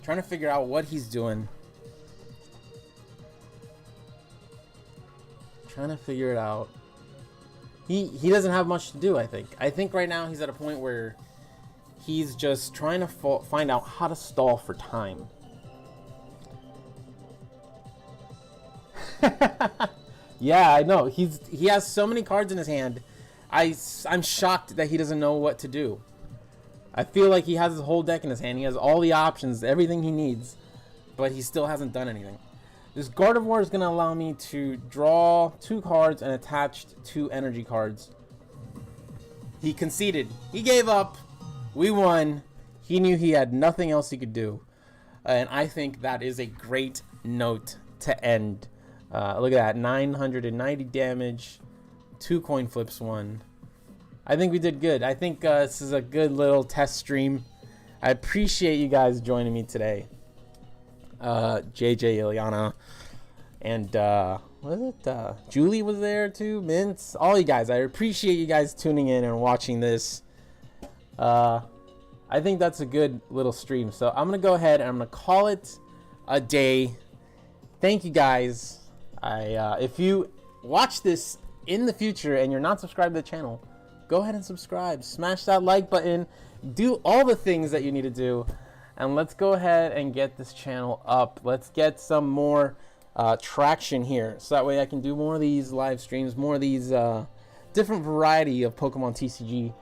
Trying to figure out what he's doing. Trying to figure it out. He doesn't have much to do, I think. I think right now he's at a point where he's just trying to find out how to stall for time. Yeah, I know. He has so many cards in his hand. I'm shocked that he doesn't know what to do. I feel like he has his whole deck in his hand. He has all the options, everything he needs, but he still hasn't done anything. This Gardevoir is going to allow me to draw 2 cards and attach 2 energy cards. He conceded. He gave up. We won. He knew he had nothing else he could do. And I think that is a great note to end. Look at that. 990 damage. 2 coin flips won. I think we did good. I think this is a good little test stream. I appreciate you guys joining me today. JJ, Ileana, and what is it? Julie was there too. Mints, all you guys. I appreciate you guys tuning in and watching this. I think that's a good little stream. So I'm gonna go ahead and I'm gonna call it a day. Thank you guys. If you watch this in the future and you're not subscribed to the channel, go ahead and subscribe. Smash that like button. Do all the things that you need to do. And let's go ahead and get this channel up. Let's get some more traction here. So that way I can do more of these live streams, more of these different variety of Pokemon TCG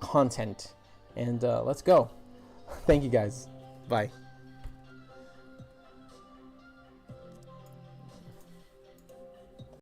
content. And let's go. Thank you guys. Bye.